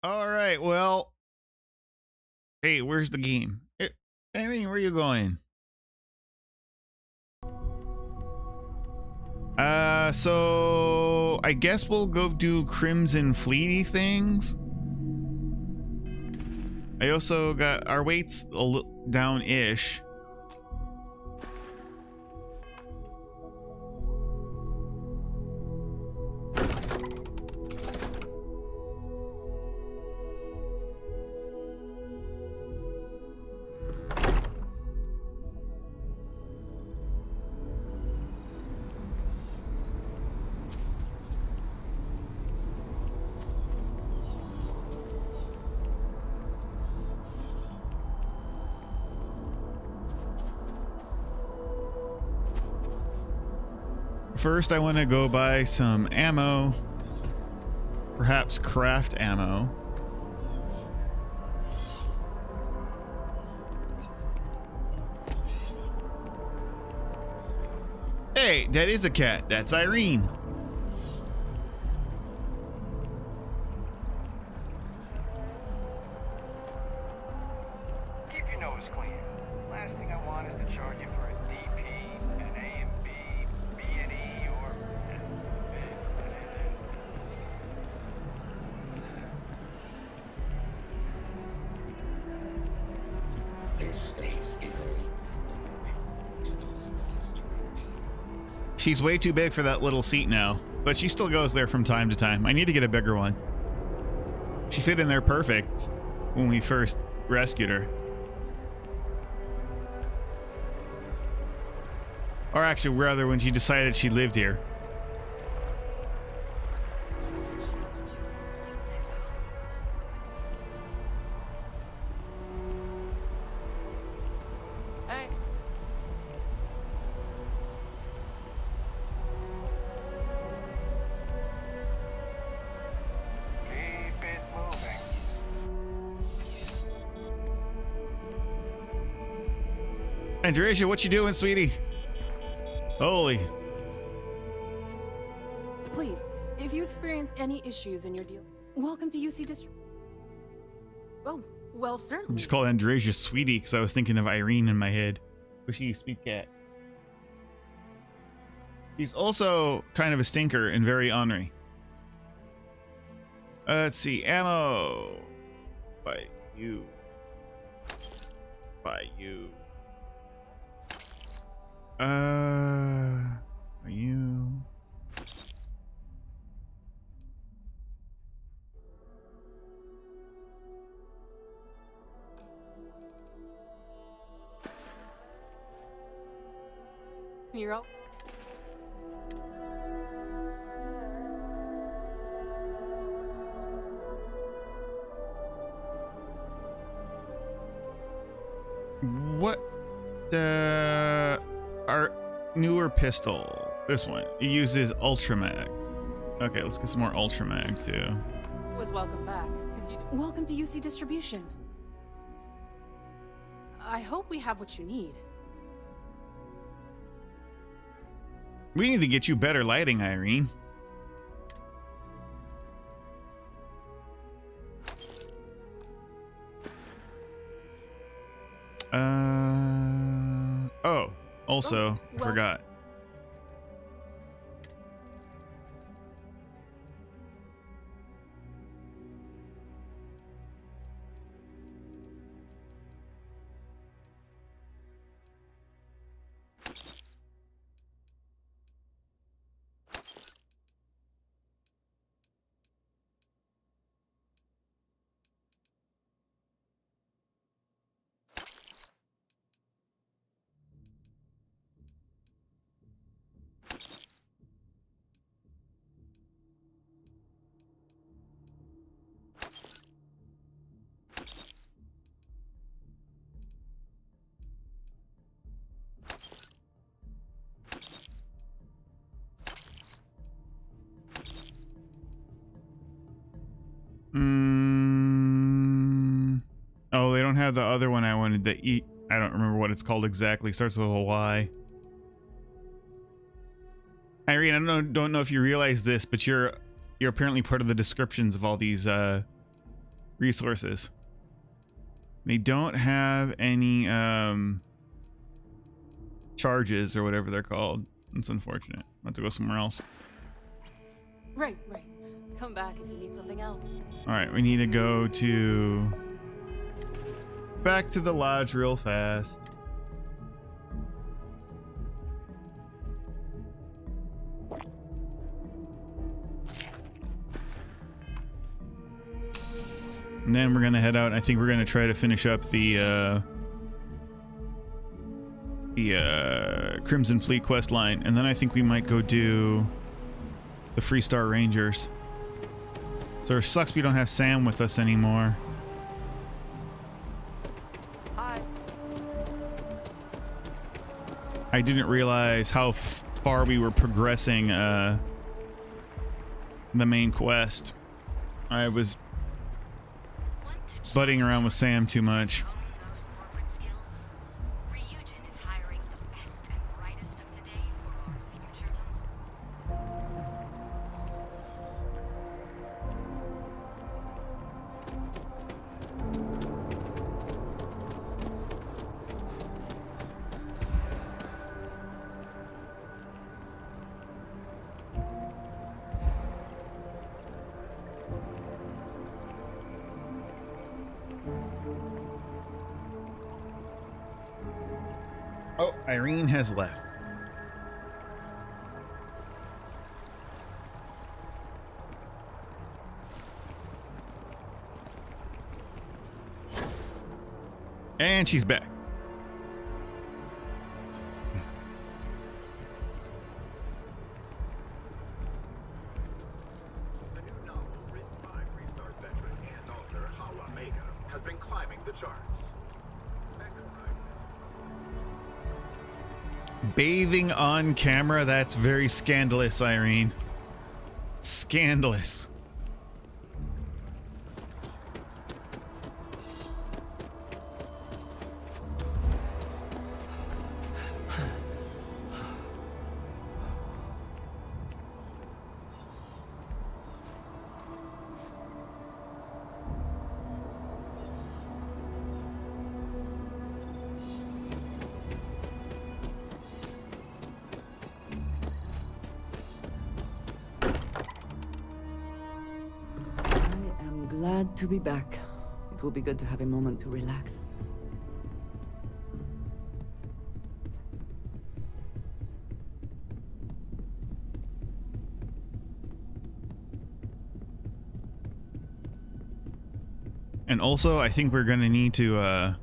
All right, well, hey, where's the game? I mean, where are you going? So I guess we'll go do Crimson Fleety things. I also got our weights a little down-ish. First, I want to go buy some ammo, perhaps craft ammo. Hey, that is a cat. That's Irene. Keep your nose clean. Last thing I want is to charge you for a DP, an A and B, B and E, or... This space is She's way too big for that little seat now, but she still goes there from time to time. I need to get a bigger one. She fit in there perfect when we first rescued her. Or actually, rather, when she decided she lived here. Hey. Keep it moving. Andrea, what you doing, sweetie? Holy. Please, if you experience any issues in your deal, welcome to UC District. Oh, well, I certainly. just called Andrea sweetie because I was thinking of Irene in my head. But she's sweet cat. He's also kind of a stinker and very ornery. Let's see, ammo. By you. By you. By you. You're all. What our newer pistol, this one, it uses Ultramag. Okay, let's get some more Ultramag too. Was welcome back. If you welcome to UC Distribution. I hope we have what you need. We need to get you better lighting, Irene. Oh, also, I well- forgot. Oh, they don't have the other one I wanted to eat. I don't remember what it's called exactly. Starts with a Y. Irene, don't know if you realize this, but you're apparently part of the descriptions of all these Resources. They don't have any charges or whatever they're called. It's unfortunate. I'll have to go somewhere else. Right. Come back if you need something else. All right, we need to go to back to the lodge real fast. And then we're gonna head out. I think we're gonna try to finish up the Crimson Fleet quest line, and then I think we might go do the Freestar Rangers. So it sucks we don't have Sam with us anymore. Hi. I didn't realize how far we were progressing the main quest. I was butting around with Sam too much. Those corporate skills. Ryujin is hiring the best and brightest of today for our future tomorrow. Oh, Irene has left. And she's back. The new novel, written by Freestar veteran and author Hawa Mega, has been climbing the charts. Bathing on camera? That's very scandalous, Irene. Scandalous. I am glad to be back. It will be good to have a moment to relax. And also, I think we're gonna need to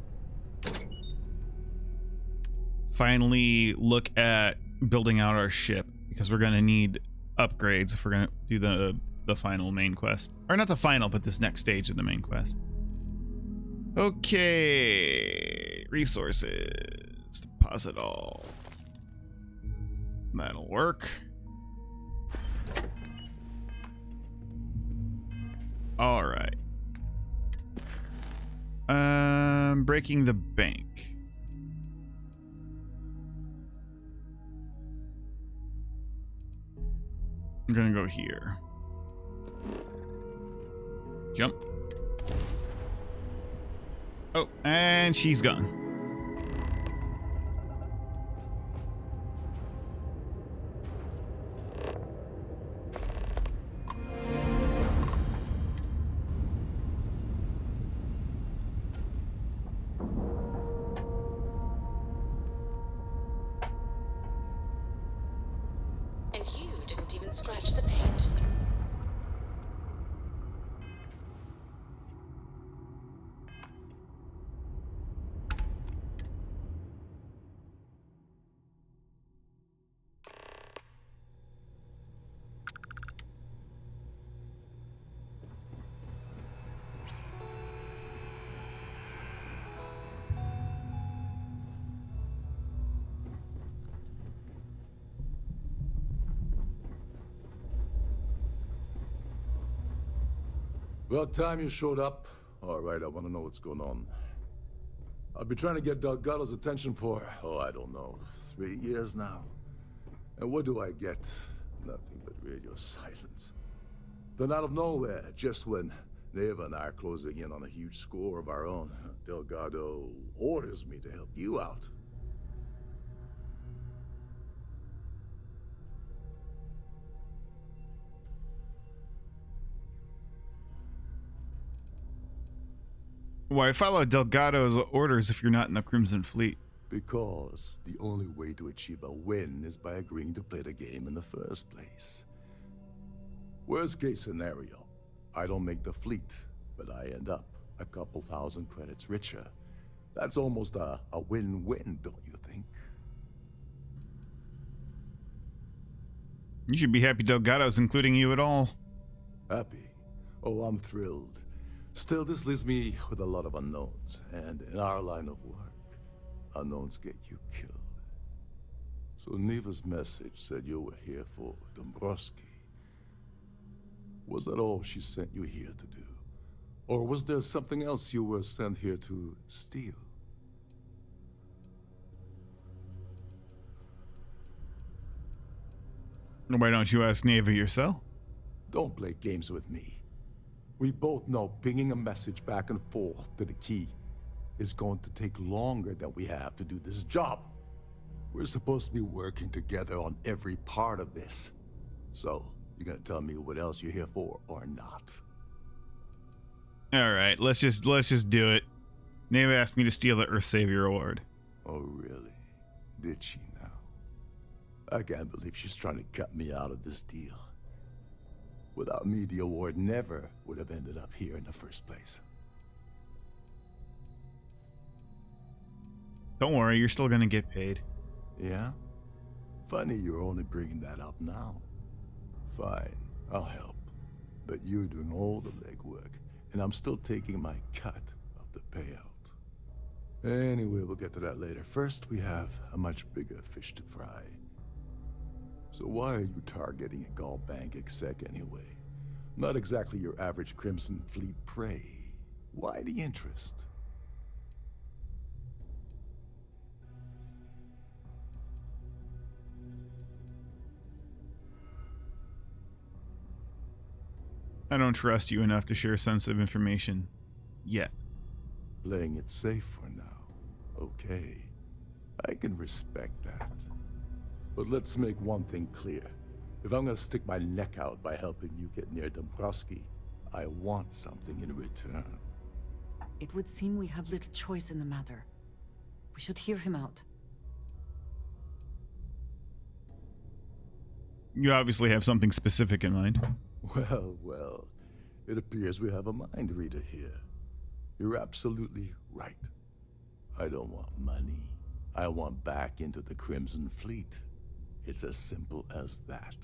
finally look at building out our ship, because we're gonna need upgrades if we're gonna do the final main quest. Or not the final, but this next stage of the main quest. Okay, resources, deposit all. That'll work. All right. Breaking the bank. I'm gonna go here. Jump. Oh, and she's gone. And you didn't even scratch the paint. About time you showed up. All right, I want to know what's going on. I've been trying to get Delgado's attention for, I don't know, 3 years now. And what do I get? Nothing but radio silence. Then out of nowhere, just when Neva and I are closing in on a huge score of our own. Delgado orders me to help you out. Why follow Delgado's orders if you're not in the Crimson Fleet? Because the only way to achieve a win is by agreeing to play the game in the first place. Worst case scenario, I don't make the fleet, but I end up a couple thousand credits richer. That's almost a win-win, don't you think? You should be happy Delgado's including you at all. Happy? Oh, I'm thrilled. Still, this leaves me with a lot of unknowns, and in our line of work, unknowns get you killed. So Neva's message said you were here for Dombrowski. Was that all she sent you here to do? Or was there something else you were sent here to steal? Why don't you ask Neva yourself? Don't play games with me. We both know pinging a message back and forth to the key is going to take longer than we have to do this job. We're supposed to be working together on every part of this. So, you gonna tell me what else you're here for or not? All right, let's just do it. Neva asked me to steal the Earth Savior Award. Oh, really? Did she now? I can't believe she's trying to cut me out of this deal. Without me, the award never would have ended up here in the first place. Don't worry, you're still gonna get paid. Yeah? Funny you're only bringing that up now. Fine, I'll help. But you're doing all the legwork, and I'm still taking my cut of the payout. Anyway, we'll get to that later. First, we have a much bigger fish to fry. So why are you targeting a Gall Bank exec anyway? Not exactly your average Crimson Fleet prey. Why the interest? I don't trust you enough to share sensitive information. Yet. Playing it safe for now. Okay. I can respect that. But let's make one thing clear. If I'm gonna stick my neck out by helping you get near Dombrowski, I want something in return. It would seem we have little choice in the matter. We should hear him out. You obviously have something specific in mind. Well, it appears we have a mind reader here. You're absolutely right. I don't want money. I want back into the Crimson Fleet. It's as simple as that.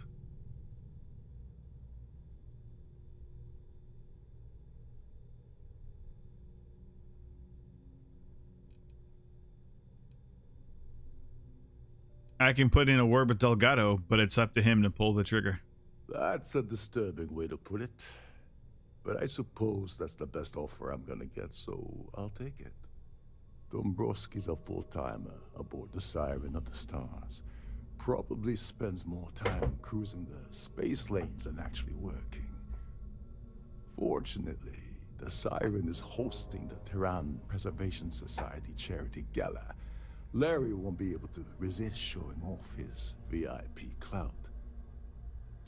I can put in a word with Delgado, but it's up to him to pull the trigger. That's a disturbing way to put it. But I suppose that's the best offer I'm gonna get, so I'll take it. Dombrowski's a full-timer aboard the Siren of the Stars. Probably spends more time cruising the space lanes than actually working. Fortunately, the Siren is hosting the Terran Preservation Society charity gala. Larry won't be able to resist showing off his VIP clout.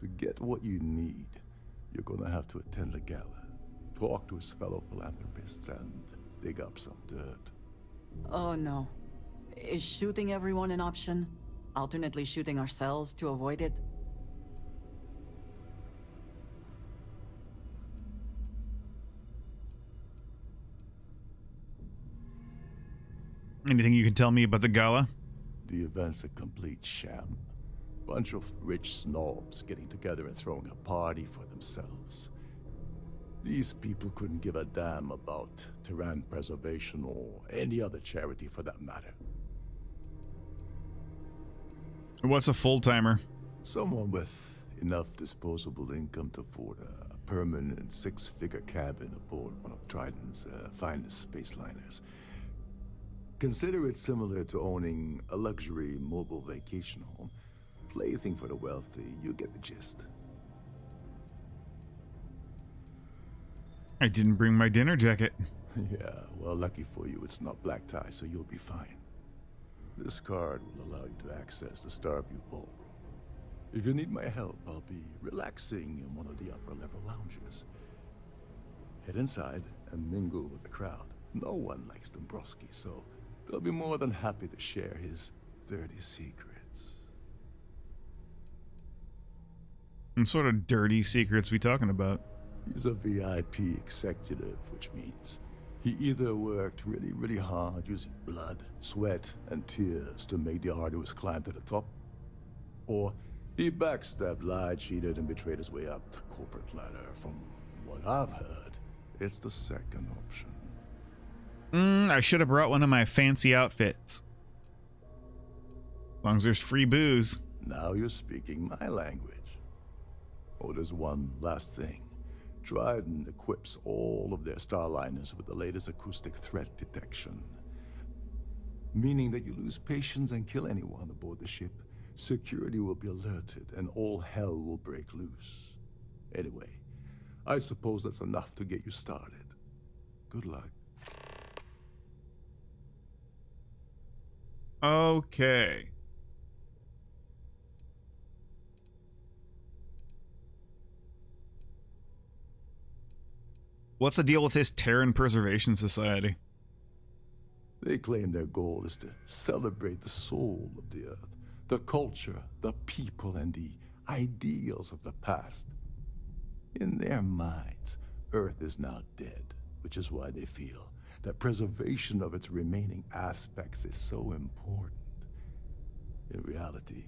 To get what you need, you're gonna have to attend the gala, talk to his fellow philanthropists, and dig up some dirt. Oh no. Is shooting everyone an option? Alternately shooting ourselves to avoid it? Anything you can tell me about the gala? The event's a complete sham. Bunch of rich snobs getting together and throwing a party for themselves. These people couldn't give a damn about Terran preservation or any other charity for that matter. What's a full-timer? Someone with enough disposable income to afford a permanent six-figure cabin aboard one of Trident's finest spaceliners. Consider it similar to owning a luxury mobile vacation home. Plaything for the wealthy, you get the gist. I didn't bring my dinner jacket. Yeah, well, lucky for you, it's not black tie, so you'll be fine. This card will allow you to access the Starfield ballroom. If you need my help, I'll be relaxing in one of the upper-level lounges. Head inside and mingle with the crowd. No one likes Dombrowski, so they'll be more than happy to share his dirty secrets. What sort of dirty secrets we talking about? He's a VIP executive, which means he either worked really, really hard using blood, sweat, and tears to make the arduous climb to the top, or he backstabbed, lied, cheated, and betrayed his way up the corporate ladder. From what I've heard, it's the second option. I should have brought one of my fancy outfits. As long as there's free booze. Now you're speaking my language. Oh, there's one last thing. Trident equips all of their starliners with the latest acoustic threat detection. Meaning that you lose patience and kill anyone aboard the ship, security will be alerted and all hell will break loose. Anyway, I suppose that's enough to get you started. Good luck. Okay. What's the deal with this Terran Preservation Society? They claim their goal is to celebrate the soul of the Earth, the culture, the people, and the ideals of the past. In their minds, Earth is now dead, which is why they feel that preservation of its remaining aspects is so important. In reality,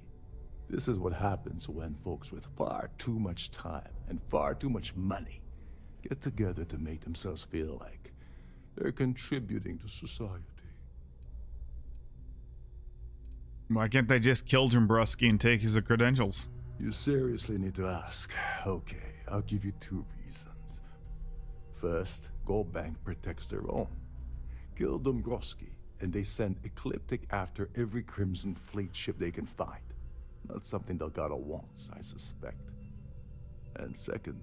this is what happens when folks with far too much time and far too much money get together to make themselves feel like they're contributing to society. Why can't they just kill Dombrowski and take his credentials? You seriously need to ask. Okay, I'll give you 2 reasons. First, Gold Bank protects their own. Kill Dombrowski, and they send Ecliptic after every Crimson Fleet ship they can find. Not something Delgado wants, I suspect. And second,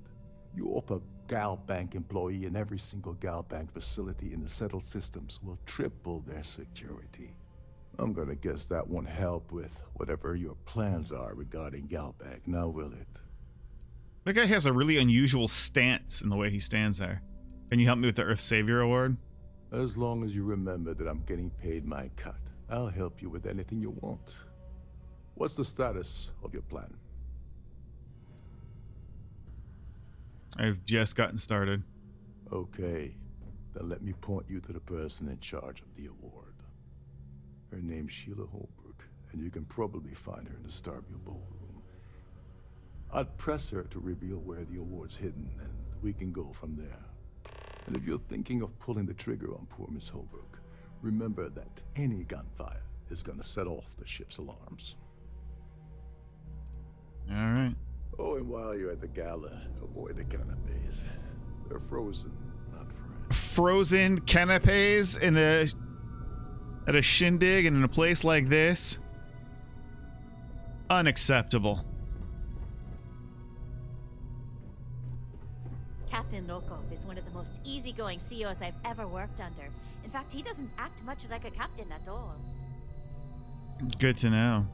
you offer Gal Bank employee in every single Gal Bank facility in the settled systems will triple their security. I'm gonna guess that won't help with whatever your plans are regarding Gal Bank, now will it? That guy has a really unusual stance in the way he stands there. Can you help me with the Earth Savior Award? As long as you remember that I'm getting paid my cut, I'll help you with anything you want. What's the status of your plan? I've just gotten started. Okay, then let me point you to the person in charge of the award. Her name's Sheila Holbrook, and you can probably find her in the Starfield ballroom. I'd press her to reveal where the award's hidden, and we can go from there. And if you're thinking of pulling the trigger on poor Miss Holbrook, remember that any gunfire is gonna set off the ship's alarms. All right. Oh, and while you're at the gala, avoid the canapes. They're frozen, not fresh. Frozen canapes at a shindig and in a place like this? Unacceptable. Captain Lokov is one of the most easygoing CEOs I've ever worked under. In fact, he doesn't act much like a captain at all. Good to know.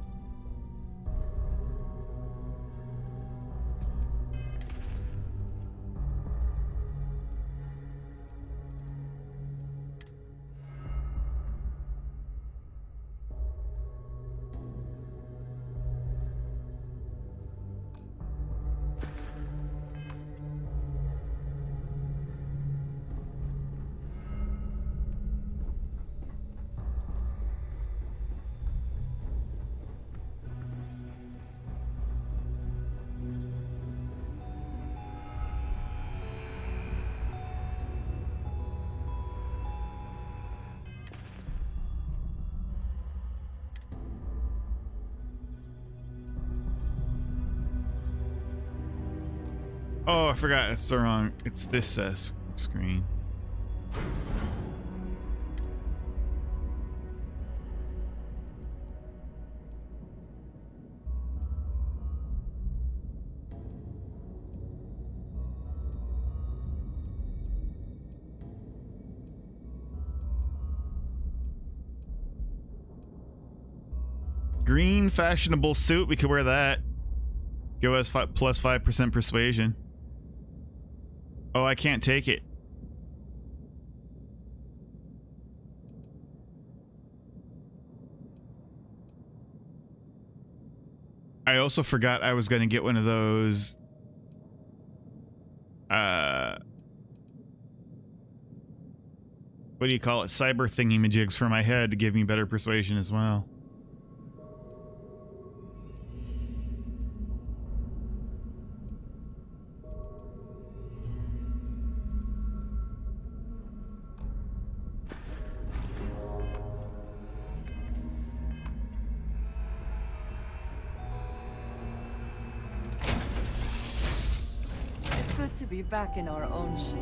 Oh, I forgot. It's the wrong. It's this screen. green fashionable suit. We could wear that. Give us plus 5% persuasion. Oh, I can't take it. I also forgot I was going to get one of those what do you call it? Cyber thingy-majigs for my head to give me better persuasion as well. It's good to be back in our own ship.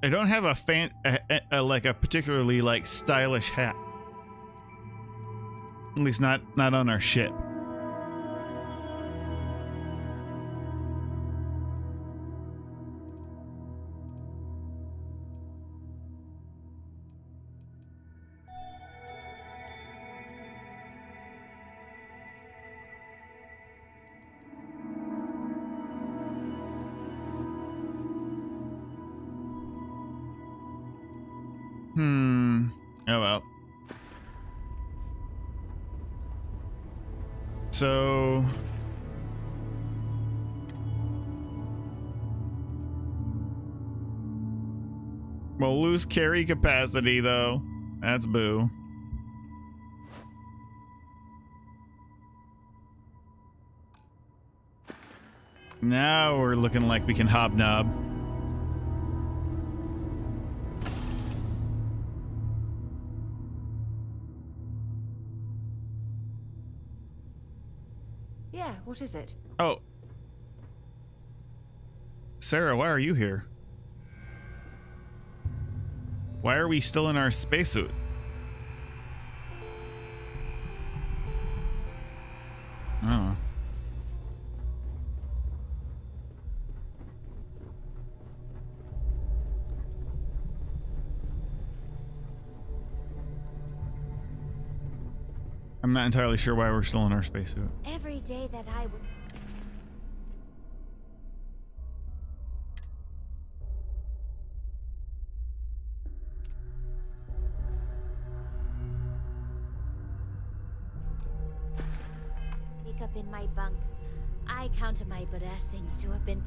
I don't have a like a particularly like stylish hat. At least not on our ship. Oh well. So we'll lose carry capacity though. That's boo. Now we're looking like we can hobnob. Yeah, what is it? Oh. Sarah, why are you here? Why are we still in our spacesuit? Oh. I'm not entirely sure why we're still in our spacesuit. Every day that I would. Wake up in my bunk, I count my blessings to have been.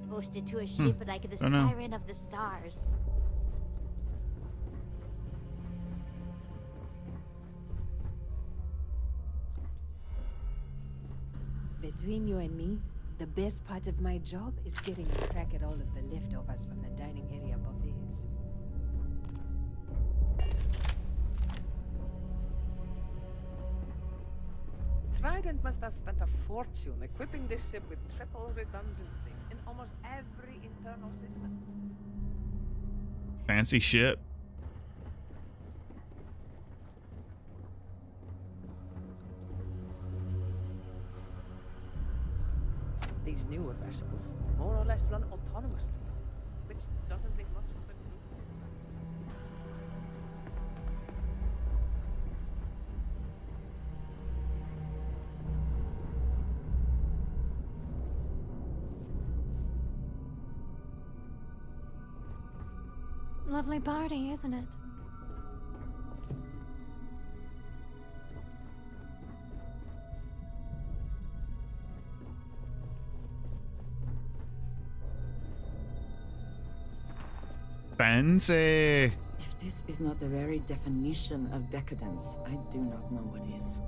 Posted to a ship like the siren of the stars. Between you and me, the best part of my job is getting a crack at all of the leftovers from the dining area buffets. Trident must have spent a fortune equipping this ship with triple redundancy in almost every internal system. Fancy ship. These newer vessels more or less run autonomously, which doesn't leave much of it. Lovely party, isn't it? Fancy. If this is not the very definition of decadence, I do not know what is.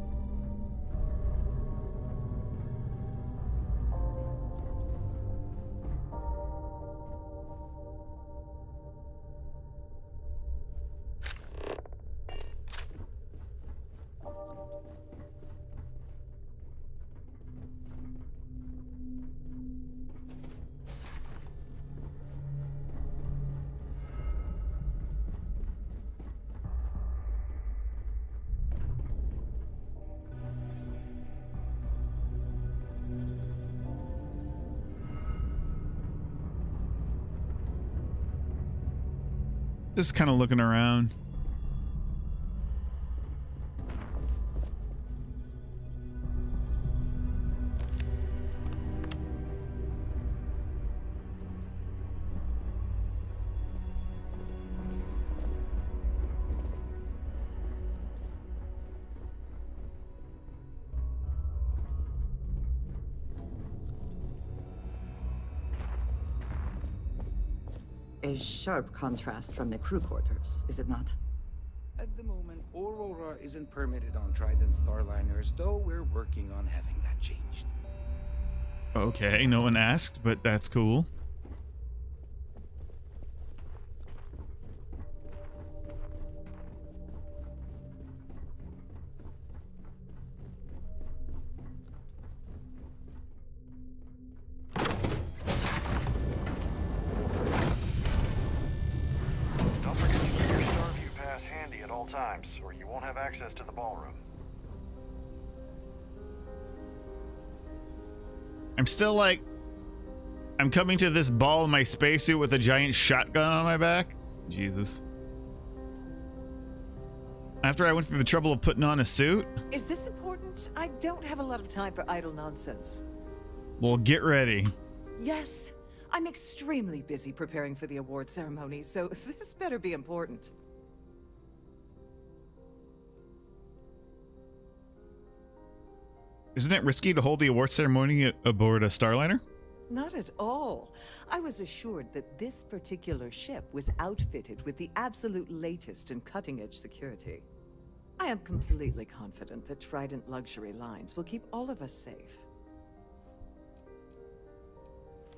Just kind of looking around. A sharp contrast from the crew quarters, is it not? At the moment, Aurora isn't permitted on Trident Starliners, though we're working on having that changed. Okay, no one asked, but that's cool. Don't forget to keep your Starview pass handy at all times, or you won't have access to the ballroom. I'm still like, I'm coming to this ball in my spacesuit with a giant shotgun on my back. Jesus. After I went through the trouble of putting on a suit? Is this important? I don't have a lot of time for idle nonsense. Well, get ready. Yes, I'm extremely busy preparing for the award ceremony, so this better be important. Isn't it risky to hold the award ceremony aboard a Starliner? Not at all. I was assured that this particular ship was outfitted with the absolute latest in cutting-edge security. I am completely confident that Trident Luxury Lines will keep all of us safe.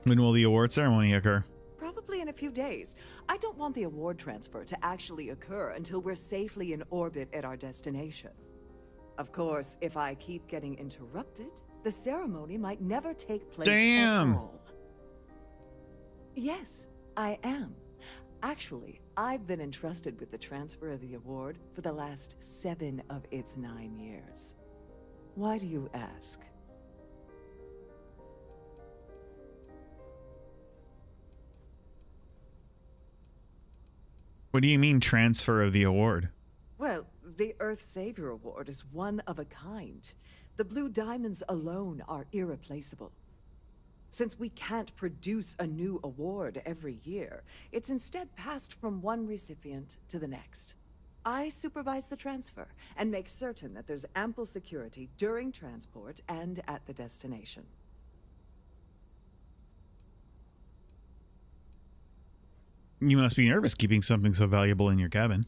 When will the award ceremony occur? Probably in a few days. I don't want the award transfer to actually occur until we're safely in orbit at our destination. Of course, if I keep getting interrupted, the ceremony might never take place Damn. at all. Yes, I am. Actually, I've been entrusted with the transfer of the award for the last 7 of its 9 years. Why do you ask? What do you mean transfer of the award? Well, the Earth Savior Award is one of a kind. The blue diamonds alone are irreplaceable. Since we can't produce a new award every year, it's instead passed from one recipient to the next. I supervise the transfer and make certain that there's ample security during transport and at the destination. You must be nervous keeping something so valuable in your cabin.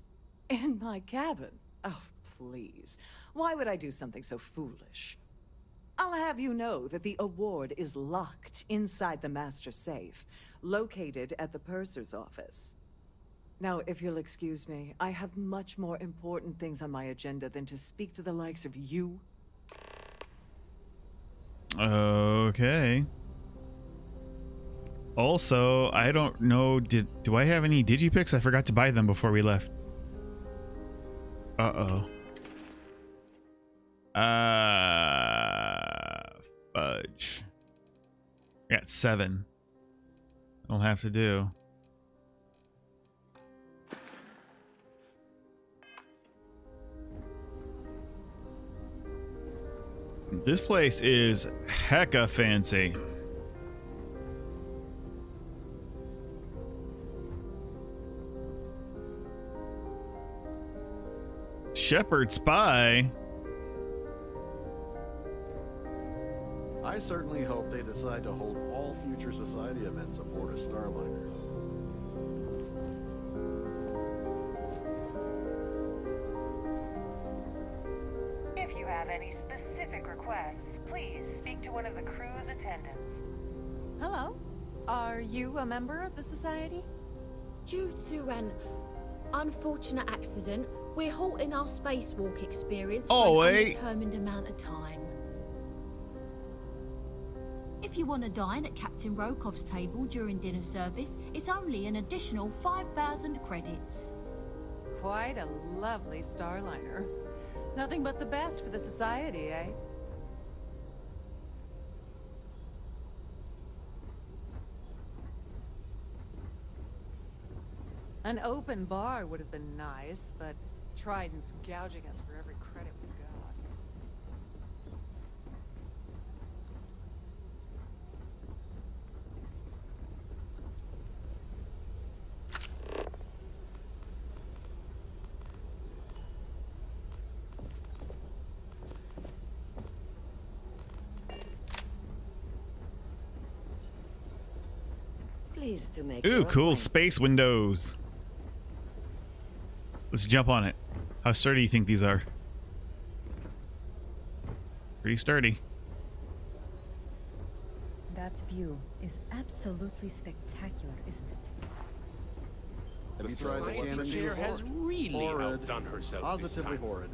In my cabin? Oh, please. Why would I do something so foolish? I'll have you know that the award is locked inside the master safe, located at the purser's office. Now, if you'll excuse me, I have much more important things on my agenda than to speak to the likes of you. Okay. Also, I don't know, do I have any digipics? I forgot to buy them before we left. Uh-oh. Fudge. I got 7. I'll have to do. This place is hecka fancy. Shepherd Spy. I certainly hope they decide to hold all future society events aboard a Starliner. If you have any specific requests, please speak to one of the crew's attendants. Hello. Are you a member of the Society? Due to an unfortunate accident, we're halting our spacewalk experience for an undetermined amount of time. If you want to dine at Captain Rokov's table during dinner service, it's only an additional 5,000 credits. Quite a lovely Starliner. Nothing but the best for the Society, eh? An open bar would have been nice, but Trident's gouging us for every credit we got. Pleased to make Ooh, your cool acquaintance. space windows. Let's jump on it. How sturdy do you think these are? Pretty sturdy. That view is absolutely spectacular, isn't it? The society chair has really outdone herself Positively this time. horrid.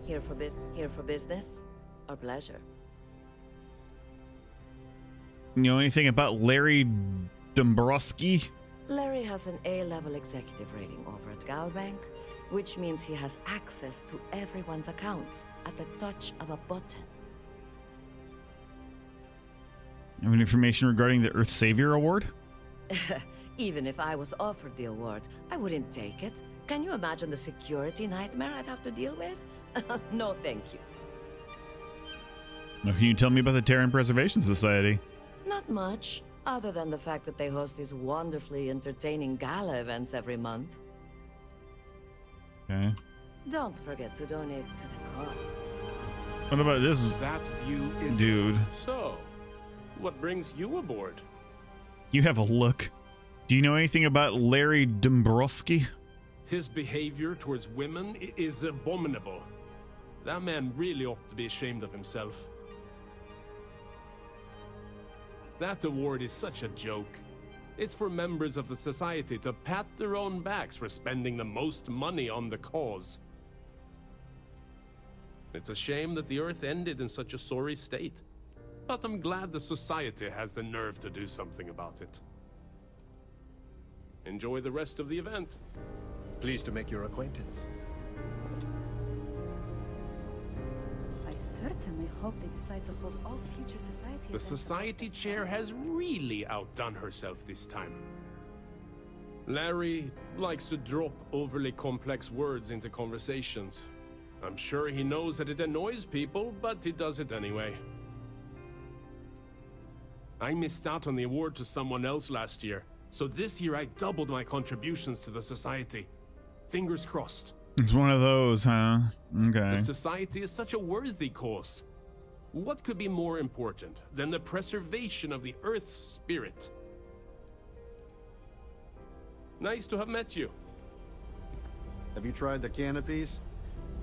Here for business or pleasure? You know anything about Larry Dombrowski? Larry has an A-level executive rating over at Galbank, which means he has access to everyone's accounts at the touch of a button. Have any information regarding the Earth Savior Award? Even if I was offered the award, I wouldn't take it. Can you imagine the security nightmare I'd have to deal with? No, thank you. Now, can you tell me about the Terran Preservation Society? Not much, other than the fact that they host these wonderfully entertaining gala events every month. Okay. Don't forget to donate to the cause. What about this That view is dude? So, what brings you aboard? You have a look. Do you know anything about Larry Dombrowski? His behavior towards women is abominable. That man really ought to be ashamed of himself. That award is such a joke. It's for members of the society to pat their own backs for spending the most money on the cause. It's a shame that the Earth ended in such a sorry state. But I'm glad the society has the nerve to do something about it. Enjoy the rest of the event. Pleased to make your acquaintance. I certainly hope they decide to hold all future society The events society about this chair summer. has really outdone herself this time. Larry likes to drop overly complex words into conversations. I'm sure he knows that it annoys people, but he does it anyway. I missed out on the award to someone else last year, so this year I doubled my contributions to the society. Fingers crossed. It's one of those, huh? Okay. The society is such a worthy cause. What could be more important than the preservation of the Earth's spirit? Nice to have met you. Have you tried the canopies?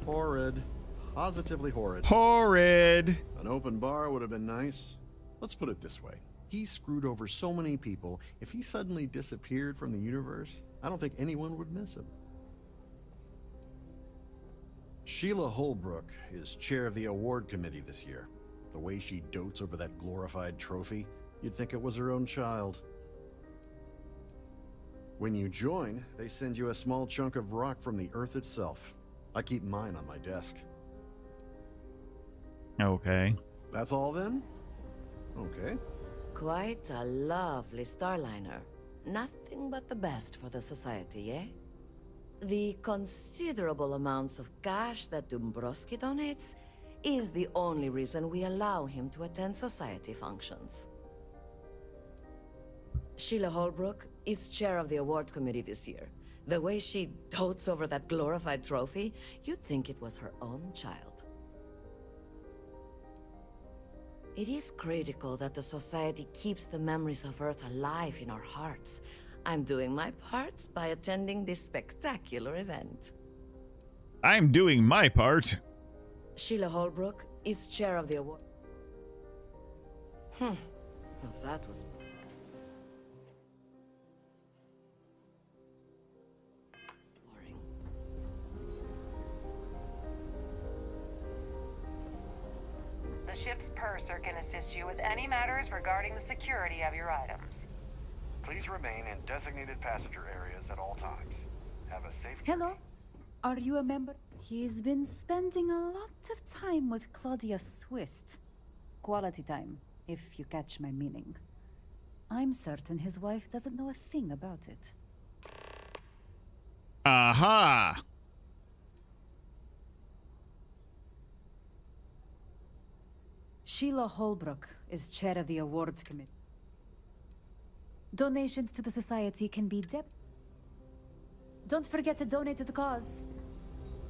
Horrid. Positively horrid. Horrid. An open bar would have been nice. Let's put it this way. He screwed over so many people, if he suddenly disappeared from the universe, I don't think anyone would miss him. Sheila Holbrook is chair of the award committee this year. The way she dotes over that glorified trophy, you'd think it was her own child. When you join, they send you a small chunk of rock from the Earth itself. I keep mine on my desk. Okay. That's all then? Okay. Quite a lovely Starliner. Nothing but the best for the society, eh? The considerable amounts of cash that Dombrowski donates is the only reason we allow him to attend society functions. Sheila Holbrook is chair of the award committee this year. The way she dotes over that glorified trophy, you'd think it was her own child. It is critical that the society keeps the memories of Earth alive in our hearts. I'm doing my part by attending this spectacular event. I'm doing my part. Sheila Holbrook is chair of the award. Well, that was... boring. The ship's purser can assist you with any matters regarding the security of your items. Please remain in designated passenger areas at all times. Have a safe Hello? Are you a member? He's been spending a lot of time with Claudia Swist. Quality time, if you catch my meaning. I'm certain his wife doesn't know a thing about it. Aha! Sheila Holbrook is chair of the awards committee. Donations to the society can be Don't forget to donate to the cause.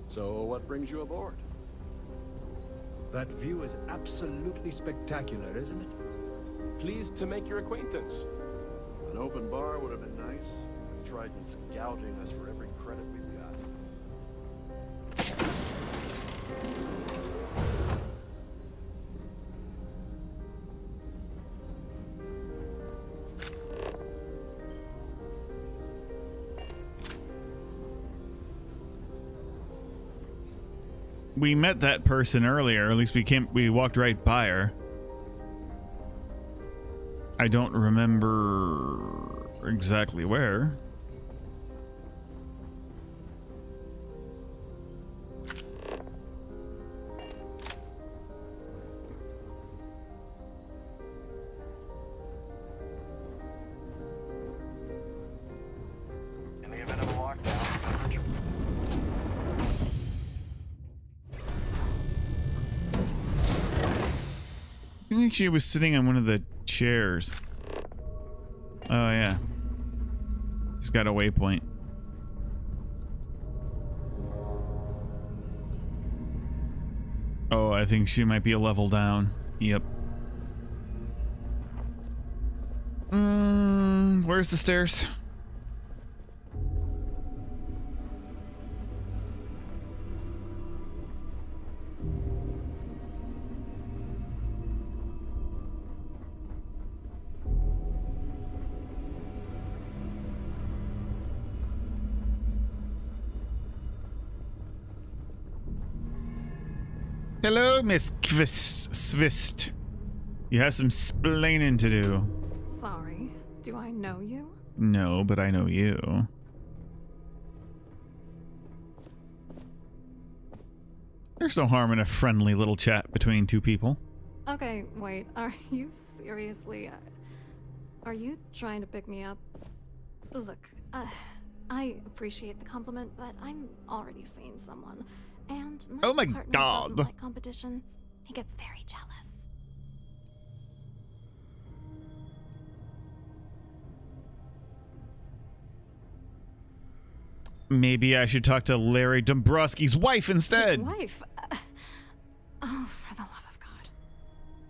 So what brings you aboard? That view is absolutely spectacular, isn't it? Pleased to make your acquaintance. An open bar would have been nice. Triton's gouging us for every credit we've got. We met that person earlier. At least we walked right by her. I don't remember exactly where. In the event of a lockdown, I think she was sitting on one of the chairs. Oh yeah. It's got a waypoint. Oh, I think she might be a level down. Yep. Where's the stairs? Hello, Miss Svist. You have some splaining to do. Sorry, do I know you? No, but I know you. There's no harm in a friendly little chat between two people. Okay, wait, are you seriously... are you trying to pick me up? Look, I appreciate the compliment, but I'm already seeing someone. And oh my partner god. doesn't like competition. He gets very jealous. Maybe I should talk to Larry Dombrowski's wife instead. His wife? Oh, for the love of God.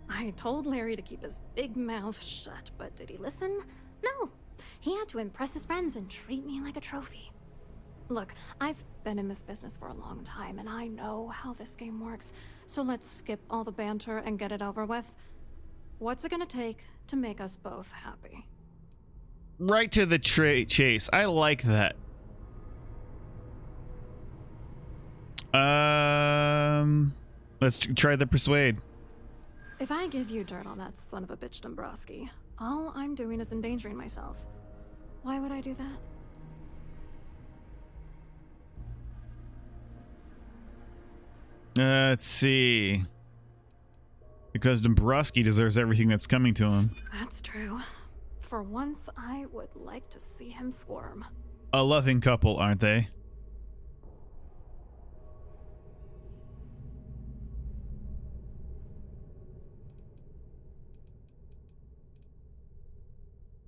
I told Larry to keep his big mouth shut, but did he listen? No. He had to impress his friends and treat me like a trophy. Look, I've been in this business for a long time, and I know how this game works. So let's skip all the banter and get it over with. What's it gonna take to make us both happy? Right to the chase. I like that. Let's try the persuade. If I give you dirt on that son of a bitch Dombrowski, all I'm doing is endangering myself. Why would I do that? Let's see. Because Dombrowski deserves everything that's coming to him. That's true. For once, I would like to see him squirm. A loving couple, aren't they?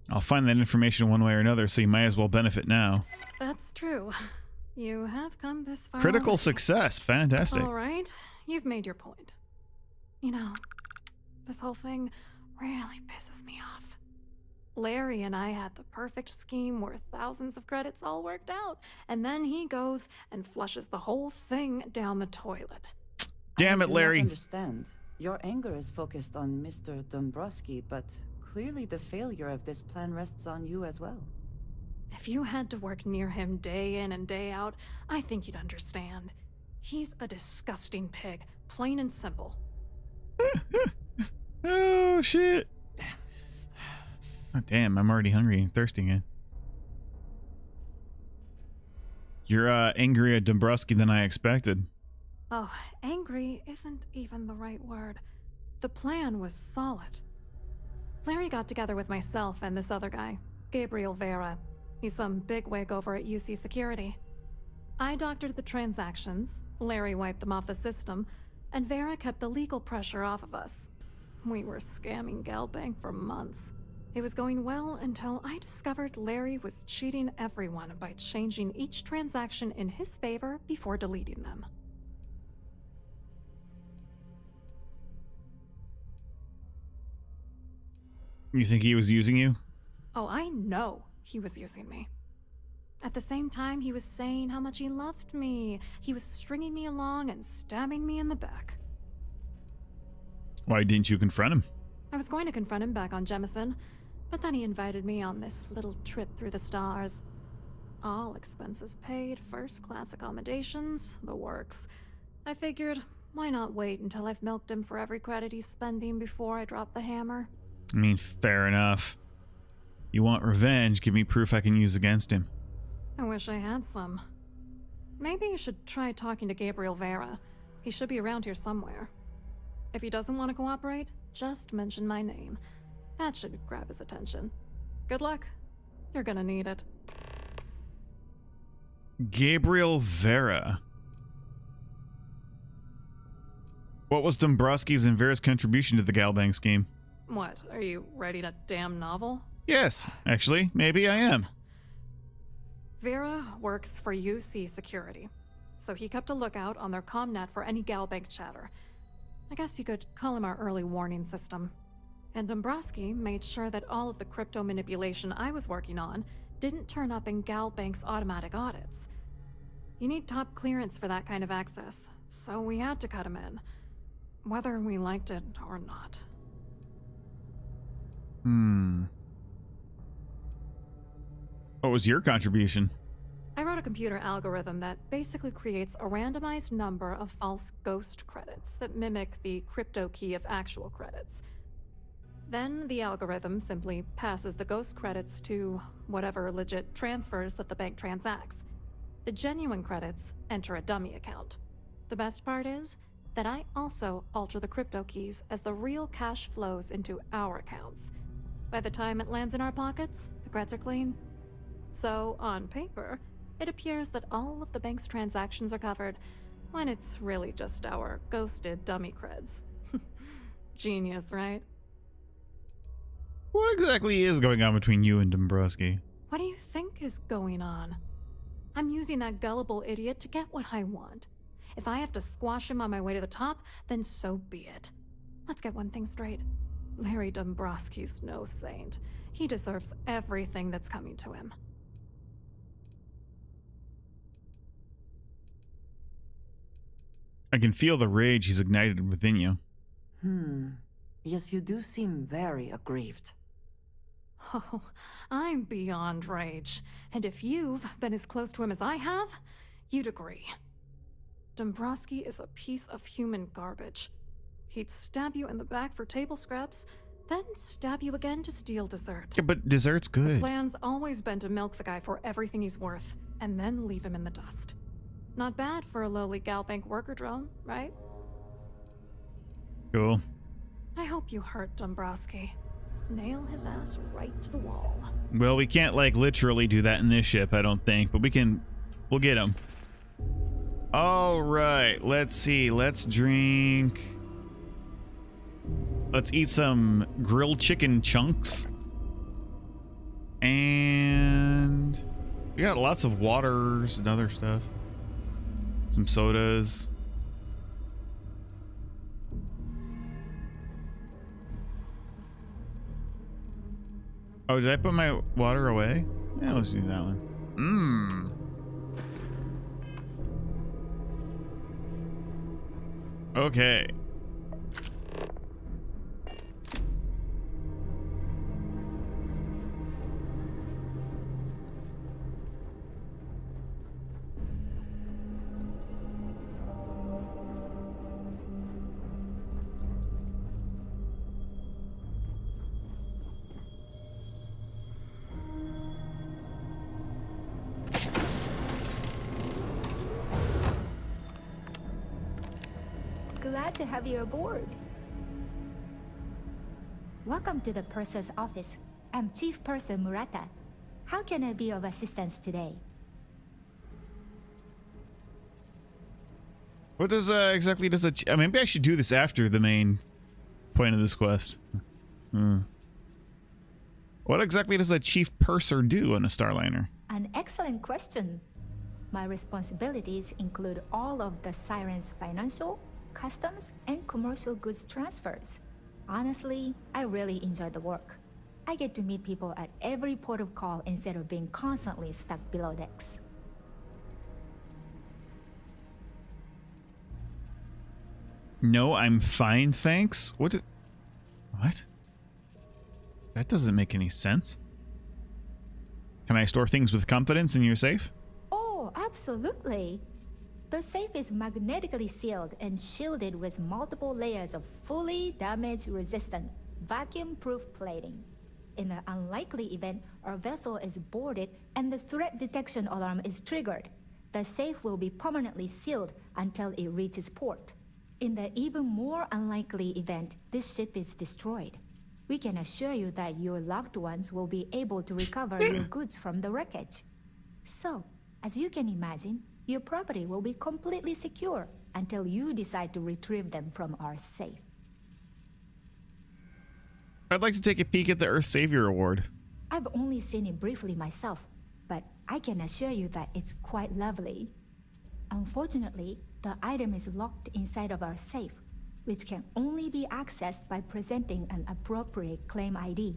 I'll find that information one way or another, so you might as well benefit now. That's true. You have come this far. Critical already. success. Fantastic. All right. You've made your point. You know, this whole thing really pisses me off. Larry and I had the perfect scheme where thousands of credits all worked out, and then he goes and flushes the whole thing down the toilet. Damn it, Larry. I understand. Your anger is focused on Mr. Dombrowski, but clearly the failure of this plan rests on you as well. If you had to work near him day in and day out, I think you'd understand. He's a disgusting pig, plain and simple. Oh, shit. Oh, damn, I'm already hungry and thirsty again. You're angrier at Dombrowski than I expected. Oh, angry isn't even the right word. The plan was solid. Larry got together with myself and this other guy, Gabriel Vera. He's some bigwig over at UC Security. I doctored the transactions, Larry wiped them off the system, and Vera kept the legal pressure off of us. We were scamming Galbank for months. It was going well until I discovered Larry was cheating everyone by changing each transaction in his favor before deleting them. You think he was using you? Oh, I know he was using me. At the same time, he was saying how much he loved me. He was stringing me along and stabbing me in the back. Why didn't you confront him? I was going to confront him back on Jemison, but then he invited me on this little trip through the stars. All expenses paid, first-class accommodations, the works. I figured, why not wait until I've milked him for every credit he's spending before I drop the hammer? I mean, fair enough. You want revenge, give me proof I can use against him. I wish I had some. Maybe you should try talking to Gabriel Vera. He should be around here somewhere. If he doesn't want to cooperate, just mention my name. That should grab his attention. Good luck. You're gonna need it. Gabriel Vera. What was Dombrowski's and Vera's contribution to the Galbank scheme? What, are you writing a damn novel? Yes, actually, maybe I am. Vera works for UC Security, so he kept a lookout on their comnet for any Galbank chatter. I guess you could call him our early warning system. And Dombrowski made sure that all of the crypto manipulation I was working on didn't turn up in Galbank's automatic audits. You need top clearance for that kind of access, so we had to cut him in, whether we liked it or not. What was your contribution? I wrote a computer algorithm that basically creates a randomized number of false ghost credits that mimic the crypto key of actual credits. Then the algorithm simply passes the ghost credits to whatever legit transfers that the bank transacts. The genuine credits enter a dummy account. The best part is that I also alter the crypto keys as the real cash flows into our accounts. By the time it lands in our pockets, the creds are clean. So, on paper, it appears that all of the bank's transactions are covered, when it's really just our ghosted dummy creds. Genius, right? What exactly is going on between you and Dombrowski? What do you think is going on? I'm using that gullible idiot to get what I want. If I have to squash him on my way to the top, then so be it. Let's get one thing straight. Larry Dombrowski's no saint. He deserves everything that's coming to him. I can feel the rage he's ignited within you. Yes, you do seem very aggrieved. Oh, I'm beyond rage. And if you've been as close to him as I have, you'd agree. Dombrowski is a piece of human garbage. He'd stab you in the back for table scraps, then stab you again to steal dessert. Yeah, but dessert's The good. plan's always been to milk the guy for everything he's worth, and then leave him in the dust. Not bad for a lowly Galbank worker drone, right? Cool. I hope you hurt Dombrowski. Nail his ass right to the wall. Well, we can't, like, literally do that in this ship, I don't think, but we'll get him. All right, let's see. Let's drink. Let's eat some grilled chicken chunks. And we got lots of waters and other stuff. Some sodas. Oh, did I put my water away? Yeah, let's do that one. Okay. Glad to have you aboard. Welcome to the Purser's office. I'm Chief Purser Murata. How can I be of assistance today? What does exactly does it? Maybe I should do this after the main point of this quest. What exactly does a chief purser do on a Starliner? An excellent question. My responsibilities include all of the Siren's financial, customs, and commercial goods transfers. Honestly, I really enjoy the work. I get to meet people at every port of call instead of being constantly stuck below decks. No, I'm fine, thanks. What? That doesn't make any sense. Can I store things with confidence in your safe? Oh, absolutely. The safe is magnetically sealed and shielded with multiple layers of fully damage-resistant, vacuum-proof plating. In the unlikely event our vessel is boarded and the threat detection alarm is triggered, the safe will be permanently sealed until it reaches port. In the even more unlikely event this ship is destroyed, we can assure you that your loved ones will be able to recover your goods from the wreckage. So, as you can imagine, your property will be completely secure until you decide to retrieve them from our safe. I'd like to take a peek at the Earth Savior Award. I've only seen it briefly myself, but I can assure you that it's quite lovely. Unfortunately, the item is locked inside of our safe, which can only be accessed by presenting an appropriate claim ID.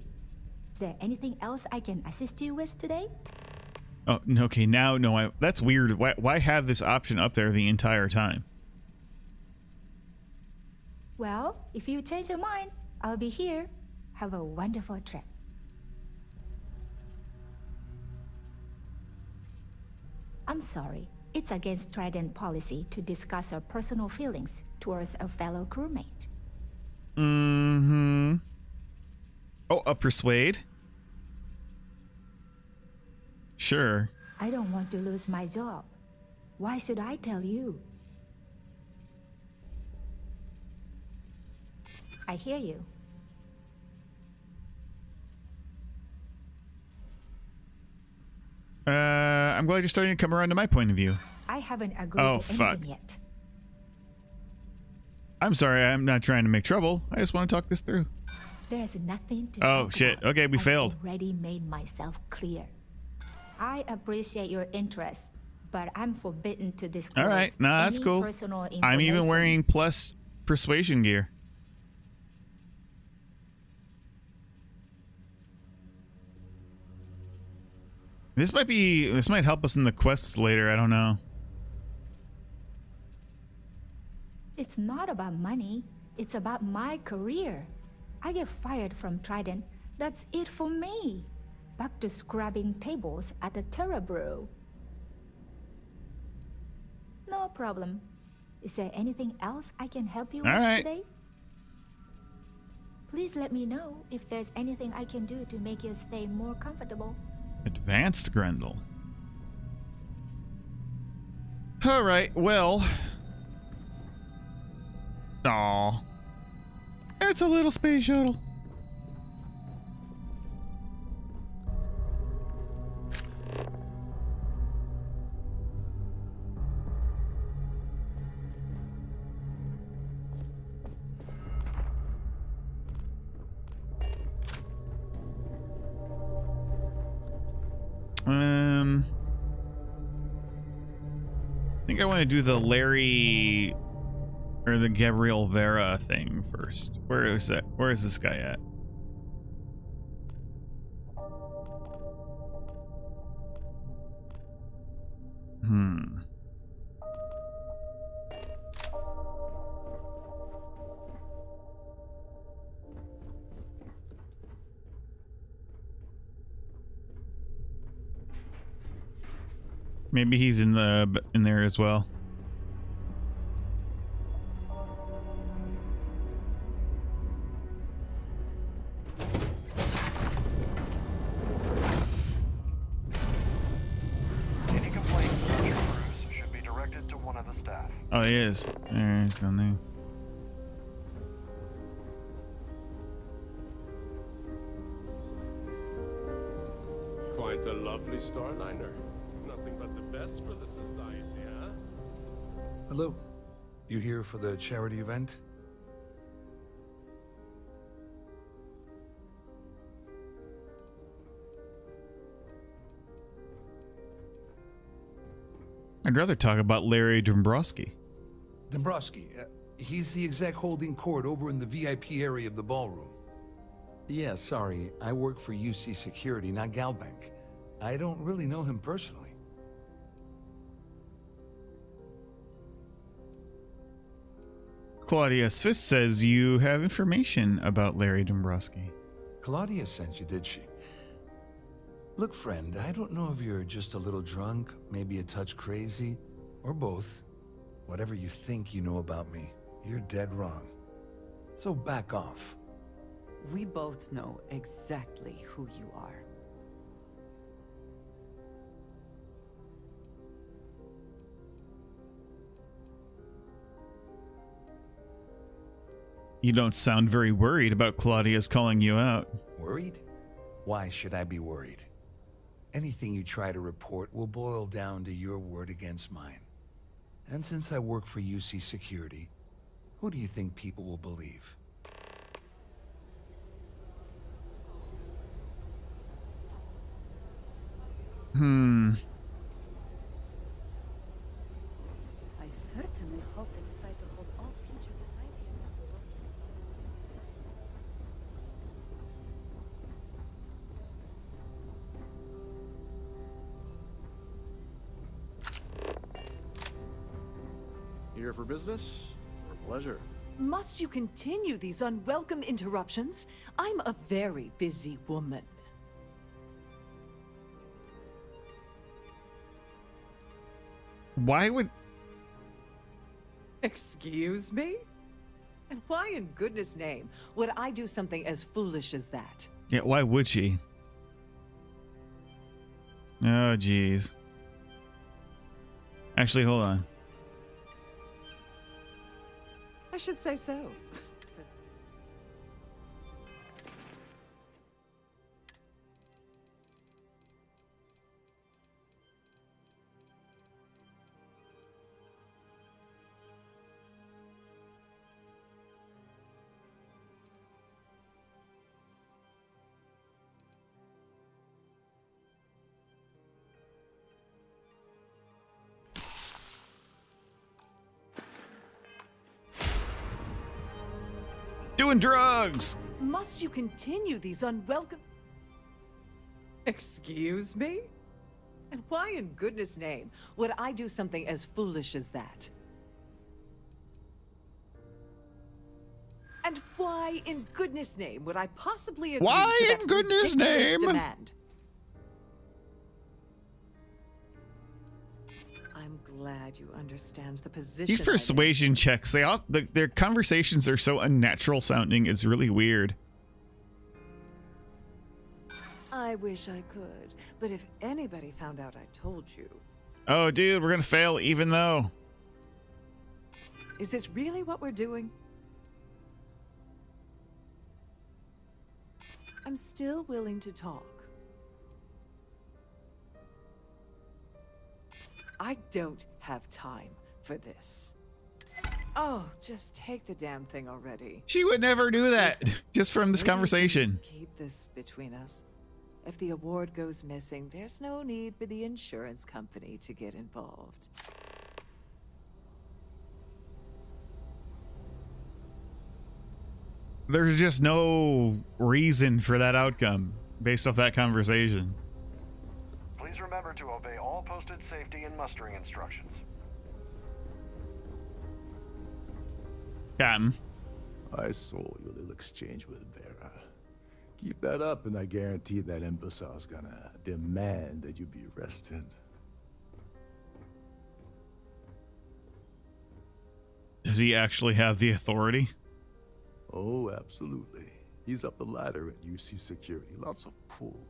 Is there anything else I can assist you with today? Oh, okay, now, no, that's weird. Why have this option up there the entire time? Well, if you change your mind, I'll be here. Have a wonderful trip. I'm sorry. It's against Trident policy to discuss our personal feelings towards a fellow crewmate. Mm-hmm. Oh, a persuade? Sure. I don't want to lose my job. Why should I tell you? I hear you. I'm glad you're starting to come around to my point of view. I haven't agreed to anything yet. I'm sorry, I'm not trying to make trouble. I just want to talk this through. There's nothing to Oh, talk shit. about. Okay, we failed. I've already made myself clear. I appreciate your interest, but I'm forbidden to disclose All right, nah, that's any cool. personal information. I'm even wearing plus persuasion gear. This might help us in the quests later, I don't know. It's not about money. It's about my career. I get fired from Trident. That's it for me. Back to scrubbing tables at the Terra Brew. No problem. Is there anything else I can help you with today? Please let me know if there's anything I can do to make your stay more comfortable. Advanced Grendel. All right, well. Aw. It's a little space shuttle. I think I want to do the Larry or the Gabriel Vera thing first. Where is that? Where is this guy at? Maybe he's in there as well. Any complaints about your cruise should be directed to one of the staff. Oh, he is. There, he's down there. Quite a lovely Starliner. Nothing but the best for the society, huh? Hello. You here for the charity event? I'd rather talk about Larry Dombrowski. Dombrowski, he's the exec holding court over in the VIP area of the ballroom. Yeah, sorry, I work for UC Security, not Galbank. I don't really know him personally. Claudia Swiss says you have information about Larry Dombrowski. Claudia sent you, did she? Look, friend, I don't know if you're just a little drunk, maybe a touch crazy, or both. Whatever you think you know about me, you're dead wrong. So back off. We both know exactly who you are. You don't sound very worried about Claudia's calling you out. Worried? Why should I be worried? Anything you try to report will boil down to your word against mine. And since I work for UC Security, who do you think people will believe? I certainly hope they decide to hold all future society events above Here for business or pleasure? Must you continue these unwelcome interruptions? I'm a very busy woman. Why would... Excuse me? And why in goodness name would I do something as foolish as that? Yeah, why would she? Oh, geez. Actually, hold on. I should say so. Doing drugs! Must you continue these unwelcome... Excuse me? And why in goodness name would I do something as foolish as that? And why in goodness name would I possibly agree Why to that in goodness ridiculous name? demand? I'm glad you understand the position. These persuasion checks, they all, their conversations are so unnatural sounding, it's really weird. I wish I could, but if anybody found out I told you... Oh, dude, we're gonna fail even though. Is this really what we're doing? I'm still willing to talk. I don't have time for this. Oh, just take the damn thing already. She would never do that, just from this maybe we can conversation. Keep this between us. If the award goes missing, there's no need for the insurance company to get involved. There's just no reason for that outcome based off that conversation. Please remember to obey all posted safety and mustering instructions. Captain. I saw your little exchange with Vera. Keep that up and I guarantee that imbecile's gonna demand that you be arrested. Does he actually have the authority? Oh, absolutely. He's up the ladder at UC Security. Lots of pull.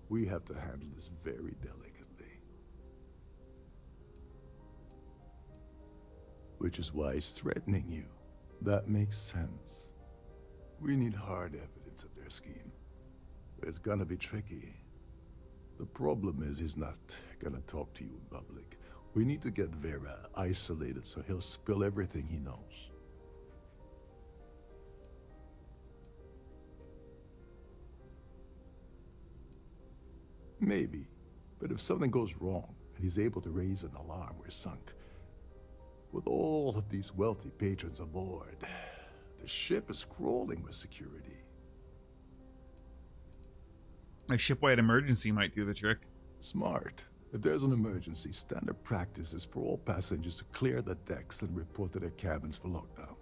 We have to handle this very delicately. Which is why he's threatening you. That makes sense. We need hard evidence of their scheme. But it's gonna be tricky. The problem is he's not gonna talk to you in public. We need to get Vera isolated so he'll spill everything he knows. Maybe, but if something goes wrong and he's able to raise an alarm, we're sunk. With all of these wealthy patrons aboard, the ship is crawling with security. A shipwide emergency might do the trick. Smart. If there's an emergency, standard practice is for all passengers to clear the decks and report to their cabins for lockdown.